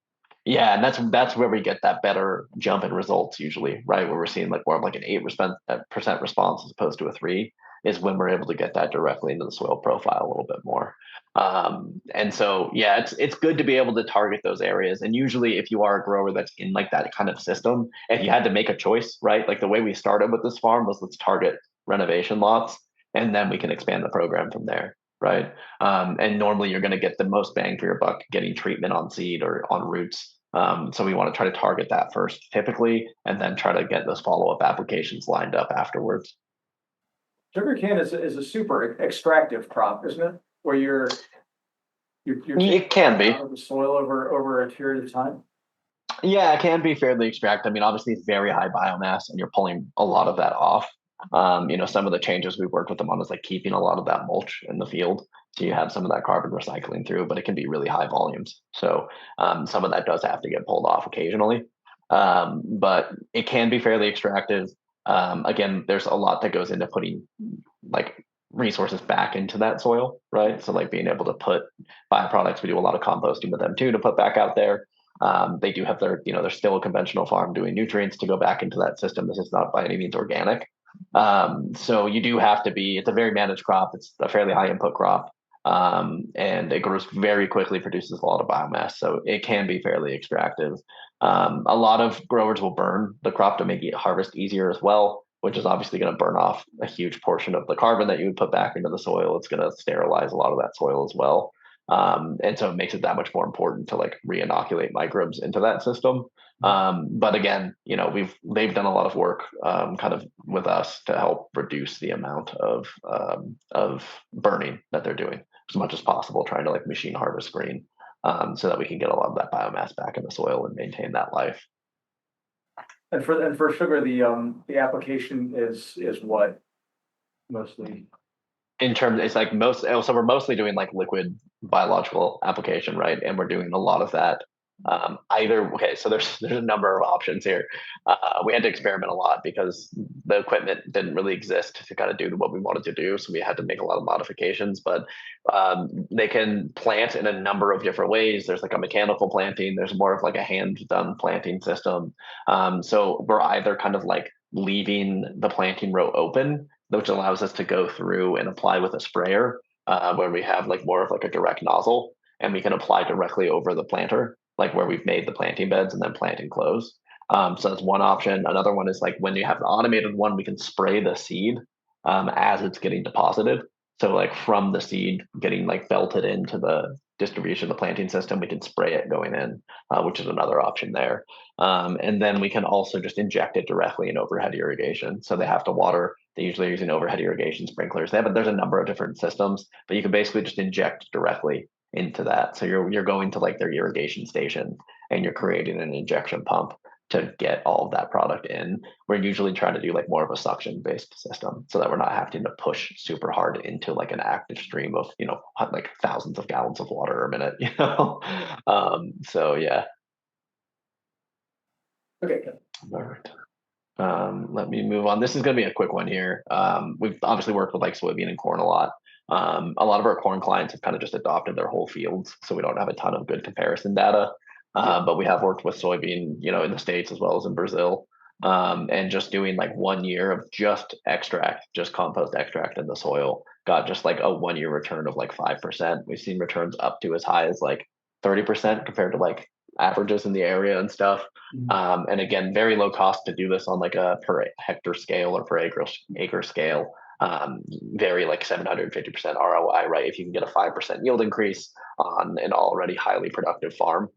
Yeah, and that's where we get that better jump in results usually, right? Where we're seeing like more of like an 8% response as opposed to a 3 is when we're able to get that directly into the soil profile a little bit more. And so yeah, it's good to be able to target those areas. And usually if you are a grower that's in like that kind of system, if you had to make a choice, right? Like the way we started with this farm was let's target renovation lots and then we can expand the program from there. Right. And normally you're going to get the most bang for your buck getting treatment on seed or on roots. So we want to try to target that first typically, and then try to get those follow-up applications lined up afterwards. Sugarcane is a super extractive crop, isn't it? Where you're It can be out of the soil over a period of time. Yeah, it can be fairly extractive. I mean, obviously it's very high biomass and you're pulling a lot of that off. Some of the changes we've worked with them on is like keeping a lot of that mulch in the field. So you have some of that carbon recycling through, but it can be really high volumes. So some of that does have to get pulled off occasionally. But it can be fairly extractive. Again, there's a lot that goes into putting like resources back into that soil, right? So like being able to put byproducts, we do a lot of composting with them too to put back out there. They do have they're still a conventional farm doing nutrients to go back into that system. This is not by any means organic. So you do have to it's a very managed crop. It's a fairly high input crop. And it grows very quickly, produces a lot of biomass. So it can be fairly extractive. A lot of growers will burn the crop to make it harvest easier as well, which is obviously going to burn off a huge portion of the carbon that you would put back into the soil. It's going to sterilize a lot of that soil as well. And so it makes it that much more important to like re-inoculate microbes into that system. But again, they've done a lot of work kind of with us to help reduce the amount of burning that they're doing as much as possible, trying to like machine harvest green, so that we can get a lot of that biomass back in the soil and maintain that life. And for sugar, the application is what mostly? In terms, it's like so we're mostly doing like liquid biological application, right? And we're doing a lot of that. Either okay, so there's a number of options here. We had to experiment a lot because the equipment didn't really exist to kind of do what we wanted to do, so we had to make a lot of modifications. But they can plant in a number of different ways. There's like a mechanical planting. There's more of like a hand done planting system. So we're either kind of like leaving the planting row open, which allows us to go through and apply with a sprayer, where we have like more of like a direct nozzle, and we can apply directly over the planter, like where we've made the planting beds and then plant and close. So that's one option. Another one is like when you have the automated one, we can spray the seed as it's getting deposited. So like from the seed getting like belted into the distribution, the planting system, we can spray it going in, which is another option there. And then we can also just inject it directly in overhead irrigation. So they have to water. They usually are using overhead irrigation sprinklers. There's a number of different systems, but you can basically just inject directly into that. So you're going to like their irrigation station and you're creating an injection pump to get all of that product in. We're usually trying to do like more of a suction based system so that we're not having to push super hard into like an active stream of, like thousands of gallons of water a minute. So yeah. Okay, good. All right. Let me move on. This is going to be a quick one here. We've obviously worked with like soybean and corn a lot. A lot of our corn clients have kind of just adopted their whole fields, so we don't have a ton of good comparison data. But we have worked with soybean, in the States as well as in Brazil, and just doing like 1 year of just extract, just compost extract in the soil, got just like a 1 year return of like 5%. We've seen returns up to as high as like 30% compared to like averages in the area and stuff. And again, very low cost to do this on like a per hectare scale or per acre scale. Very like 750% ROI, right? If you can get a 5% yield increase on an already highly productive farm,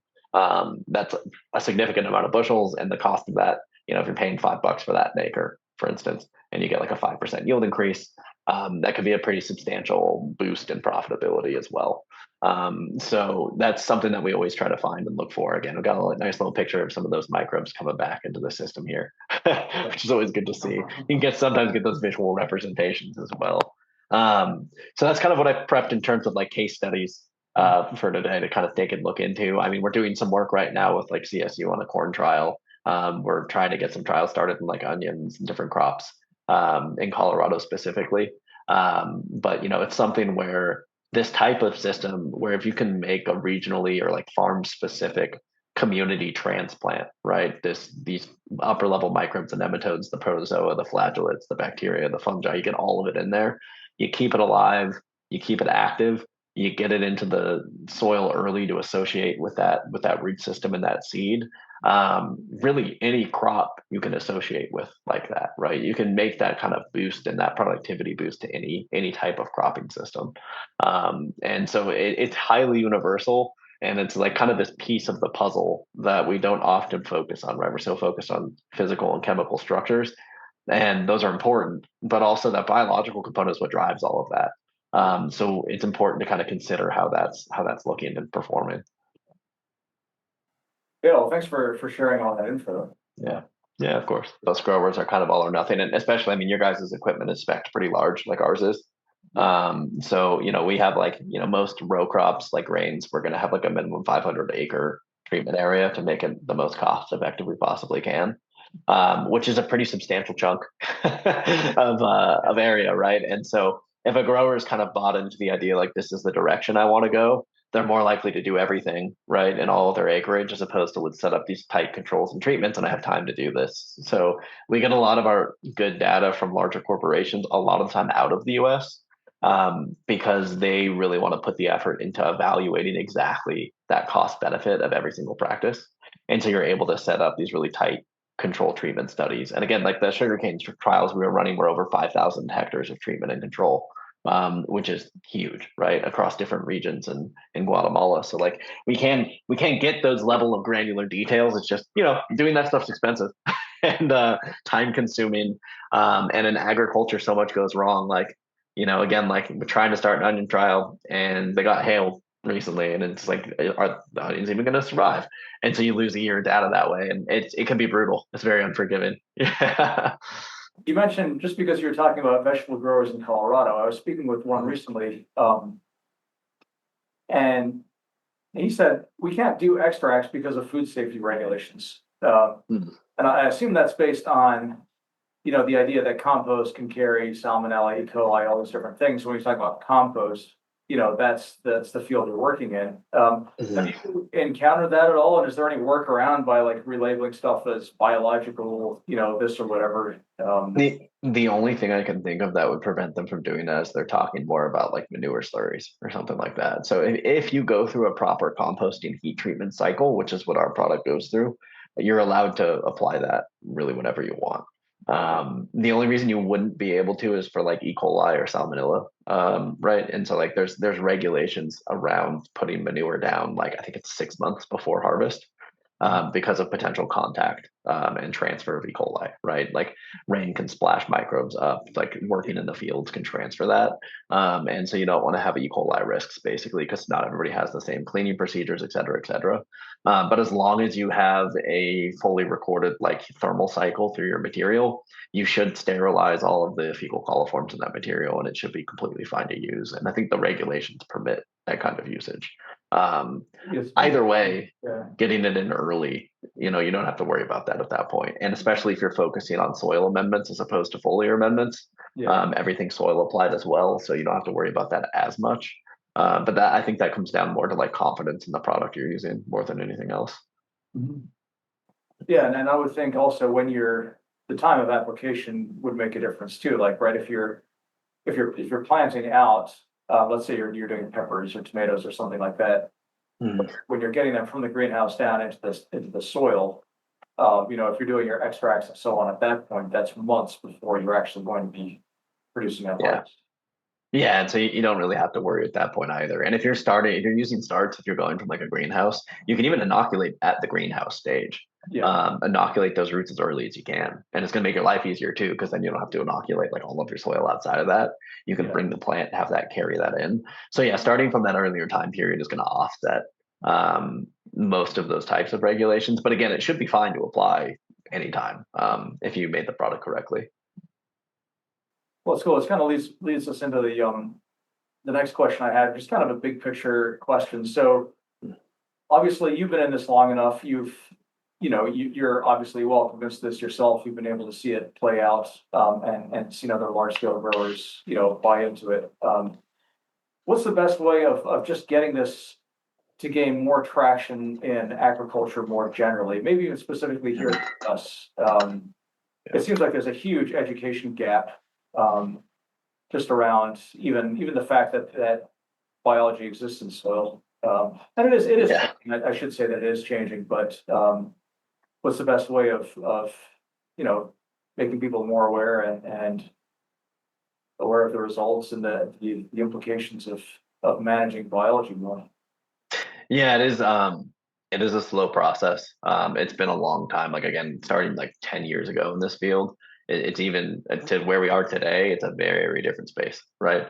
that's a significant amount of bushels. And the cost of that, if you're paying $5 for that an acre, for instance, and you get like a 5% yield increase, that could be a pretty substantial boost in profitability as well. So that's something that we always try to find and look for. Again, we've got a nice little picture of some of those microbes coming back into the system here, which is always good to see. You can sometimes get those visual representations as well. So that's kind of what I prepped in terms of like case studies for today to kind of take a look into. I mean, we're doing some work right now with like CSU on a corn trial. We're trying to get some trials started in like onions and different crops in Colorado specifically. But it's something where this type of system, where if you can make a regionally or like farm specific community transplant, right? These upper level microbes, the nematodes, the protozoa, the flagellates, the bacteria, the fungi, you get all of it in there. You keep it alive, you keep it active, you get it into the soil early to associate with that root system and that seed. Really any crop you can associate with like that, right? You can make that kind of boost and that productivity boost to any type of cropping system. And so it's highly universal, and it's like kind of this piece of the puzzle that we don't often focus on, right? We're so focused on physical and chemical structures, and those are important, but also that biological component is what drives all of that. So it's important to kind of consider how that's looking and performing. Yeah, well, thanks for sharing all that info. Yeah. Yeah, of course. Those growers are kind of all or nothing. And especially, I mean, your guys' equipment is spec'd pretty large, like ours is. So, we have like, most row crops like grains, we're going to have like a minimum 500 acre treatment area to make it the most cost effective we possibly can, which is a pretty substantial chunk of area, right? And so if a grower is kind of bought into the idea like this is the direction I want to go, they're more likely to do everything right in all of their acreage as opposed to let's set up these tight controls and treatments and I have time to do this. So we get a lot of our good data from larger corporations, a lot of the time out of the US, because they really want to put the effort into evaluating exactly that cost benefit of every single practice. And so you're able to set up these really tight control treatment studies. And again, like the sugarcane trials we were running were over 5,000 hectares of treatment and control which is huge, right, across different regions in Guatemala. So like we can't get those level of granular details. It's just doing that stuff's expensive and time consuming. And in agriculture, so much goes wrong. Like again, like we're trying to start an onion trial, and they got hailed recently, and it's like, are the onions even going to survive? And so you lose a year of data that way, and it can be brutal. It's very unforgiving. Yeah. You mentioned, just because you were talking about vegetable growers in Colorado, I was speaking with one recently, and he said we can't do extracts because of food safety regulations. Hmm. And I assume that's based on, the idea that compost can carry salmonella, E. coli, all those different things. When we talk about compost, that's the field you're working in. Have Mhm. you encountered that at all? And is there any workaround by like relabeling stuff as biological, this or whatever? The only thing I can think of that would prevent them from doing that is they're talking more about like manure slurries or something like that. So if you go through a proper composting heat treatment cycle, which is what our product goes through, you're allowed to apply that really whenever you want. The only reason you wouldn't be able to is for like E. coli or salmonella, right? And so like there's regulations around putting manure down, like I think it's 6 months before harvest, because of potential contact and transfer of E. coli, right? Like rain can splash microbes up, like working in the fields can transfer that. And so you don't want to have E. coli risks basically because not everybody has the same cleaning procedures, et cetera, et cetera. But as long as you have a fully recorded like thermal cycle through your material, you should sterilize all of the fecal coliforms in that material and it should be completely fine to use. And I think the regulations permit that kind of usage. Um, Yes. Either way, Yeah. getting it in early, you don't have to worry about that at that point. And especially if you're focusing on soil amendments as opposed to foliar amendments, Yeah. everything soil applied as well. So you don't have to worry about that as much. But that I think that comes down more to like confidence in the product you're using more than anything else. Mhm. Yeah, and I would think also when the time of application would make a difference too. Like, right, if you're planting out, let's say you're doing peppers or tomatoes or something like that, Mm. when you're getting them from the greenhouse down into the soil, if you're doing your extracts and so on at that point, that's months before you're actually going to be producing that Yeah. harvest. Yeah, and so you don't really have to worry at that point either. And if you're using starts, if you're going from like a greenhouse, you can even inoculate at the greenhouse stage. Yeah, Inoculate those roots as early as you can, and it's going to make your life easier too, because then you don't have to inoculate like all of your soil outside of that. You can yeah. bring the plant, have that carry that in. So yeah, starting from that earlier time period is going to offset most of those types of regulations. But again, it should be fine to apply anytime if you made the product correctly. Well, it's cool. It's kind of leads us into the next question I had, just kind of a big picture question. So obviously you've been in this long enough. You're obviously well convinced of this yourself. You've been able to see it play out, and seen other large scale growers, buy into it. What's the best way of just getting this to gain more traction in agriculture more generally, maybe even specifically here in us? It seems like there's a huge education gap, just around even the fact that biology exists in soil. And it is Yeah. changing. I should say that it is changing, but what's the best way of you know making people more aware and aware of the results and the implications of managing biology more? Yeah, it is. It is a slow process. It's been a long time. Like again, starting like 10 years ago in this field, it's even to where we are today. It's a very, very different space, right?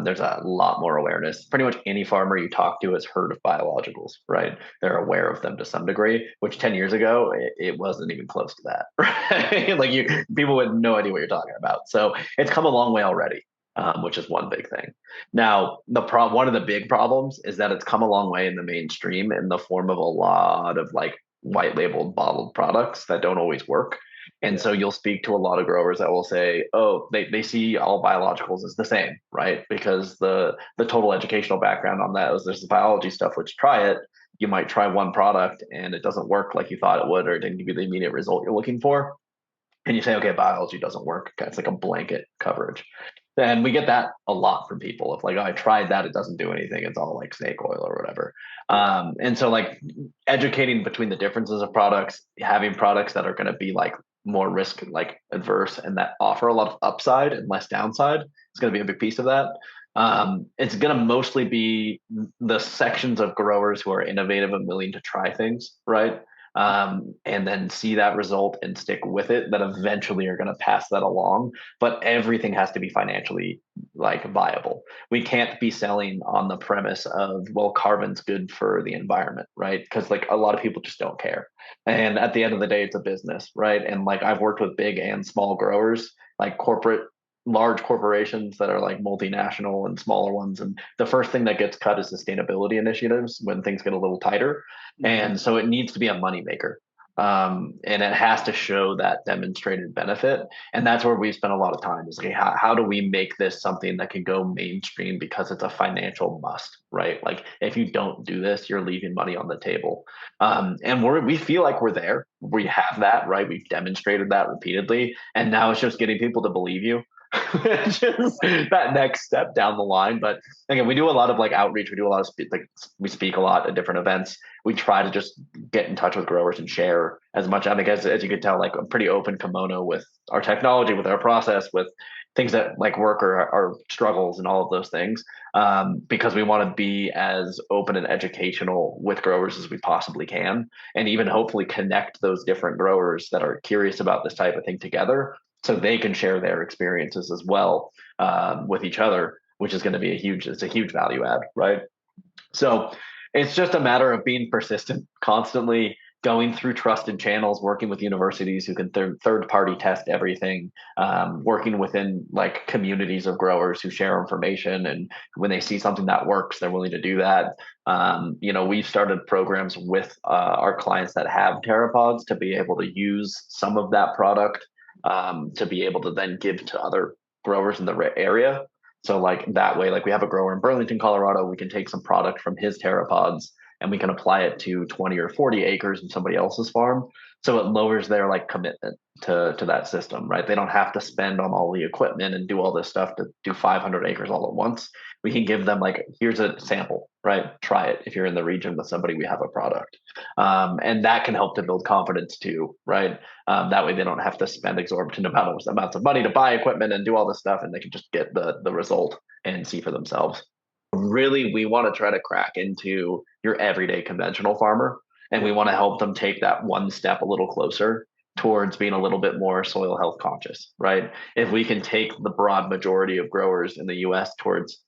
There's a lot more awareness. Pretty much any farmer you talk to has heard of biologicals, right? They're aware of them to some degree. Which 10 years ago, it wasn't even close to that, right? Like people had no idea what you're talking about. So it's come a long way already, which is one big thing. Now, one of the big problems is that it's come a long way in the mainstream in the form of a lot of like white labeled bottled products that don't always work. And Yeah, so you'll speak to a lot of growers that will say, oh, they see all biologicals as the same, right? Because the total educational background on that is there's the biology stuff, which try it. You might try one product and it doesn't work like you thought it would, or it didn't give you the immediate result you're looking for. And you say, okay, biology doesn't work. It's like a blanket coverage. And we get that a lot from people. If like, oh, I tried that, it doesn't do anything. It's all like snake oil or whatever. yeah, And so like educating between the differences of products, having products that are going to be like more risk like adverse and that offer a lot of upside and less downside. It's going to be a big piece of that. It's going to mostly be the sections of growers who are innovative and willing to try things, right? And then see that result and stick with it, that eventually are going to pass that along. But everything has to be financially like viable. We can't be selling on the premise of, well, carbon's good for the environment, right? Because like a lot of people just don't care. And at the end of the day, it's a business, right? And like I've worked with big and small growers, like large corporations that are like multinational and smaller ones. And the first thing that gets cut is sustainability initiatives when things get a little tighter. And so it needs to be a moneymaker. And it has to show that demonstrated benefit. And that's where we spend a lot of time is, okay, how do we make this something that can go mainstream because it's a financial must, right? Like if you don't do this, you're leaving money on the table. And we feel like we're there. We have that, right? We've demonstrated that repeatedly. And now it's just getting people to believe you. Just that next step down the line. But again, we do a lot of like outreach. We do a lot of we speak a lot at different events. We try to just get in touch with growers and share as much. I mean, as you could tell, like I'm pretty open kimono with our technology, with our process, with things that like work or our struggles and all of those things, because we want to be as open and educational with growers as we possibly can, and even hopefully connect those different growers that are curious about this type of thing together so they can share their experiences as well with each other, which is going to be it's a huge value add, right? So it's just a matter of being persistent, constantly going through trusted channels, working with universities who can third party test everything, working within like communities of growers who share information. And when they see something that works, they're willing to do that. We've started programs with our clients that have TerraPods to be able to use some of that product to be able to then give to other growers in the area. So like that way, like we have a grower in Burlington, Colorado, we can take some product from his TerraPods and we can apply it to 20 or 40 acres in somebody else's farm. So it lowers their like commitment to that system, right? They don't have to spend on all the equipment and do all this stuff to do 500 acres all at once. We can give them like, here's a sample, right? Try it. If you're in the region with somebody, we have a product. And that can help to build confidence too, right? That way they don't have to spend exorbitant amounts of money to buy equipment and do all this stuff, and they can just get the result and see for themselves. Really, we want to try to crack into your everyday conventional farmer, and we want to help them take that one step a little closer towards being a little bit more soil health conscious, right? If we can take the broad majority of growers in the US towards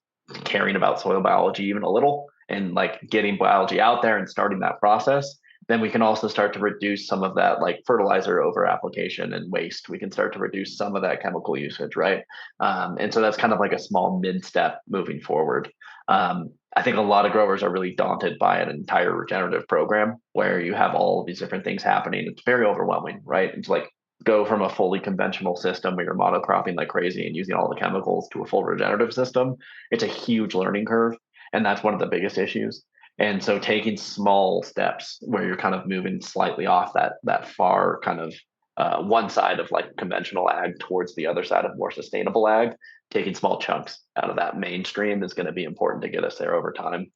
caring about soil biology even a little and like getting biology out there and starting that process, then we can also start to reduce some of that like fertilizer over application and waste. We can start to reduce some of that chemical usage, right? And so that's kind of like a small mid step moving forward. I think a lot of growers are really daunted by an entire regenerative program where you have all of these different things happening. It's very overwhelming, right? It's like go from a fully conventional system where you're monocropping like crazy and using all the chemicals to a full regenerative system. It's a huge learning curve. And that's one of the biggest issues. And so taking small steps where you're kind of moving slightly off that far kind of one side of like conventional ag towards the other side of more sustainable ag, taking small chunks out of that mainstream is going to be important to get us there over time.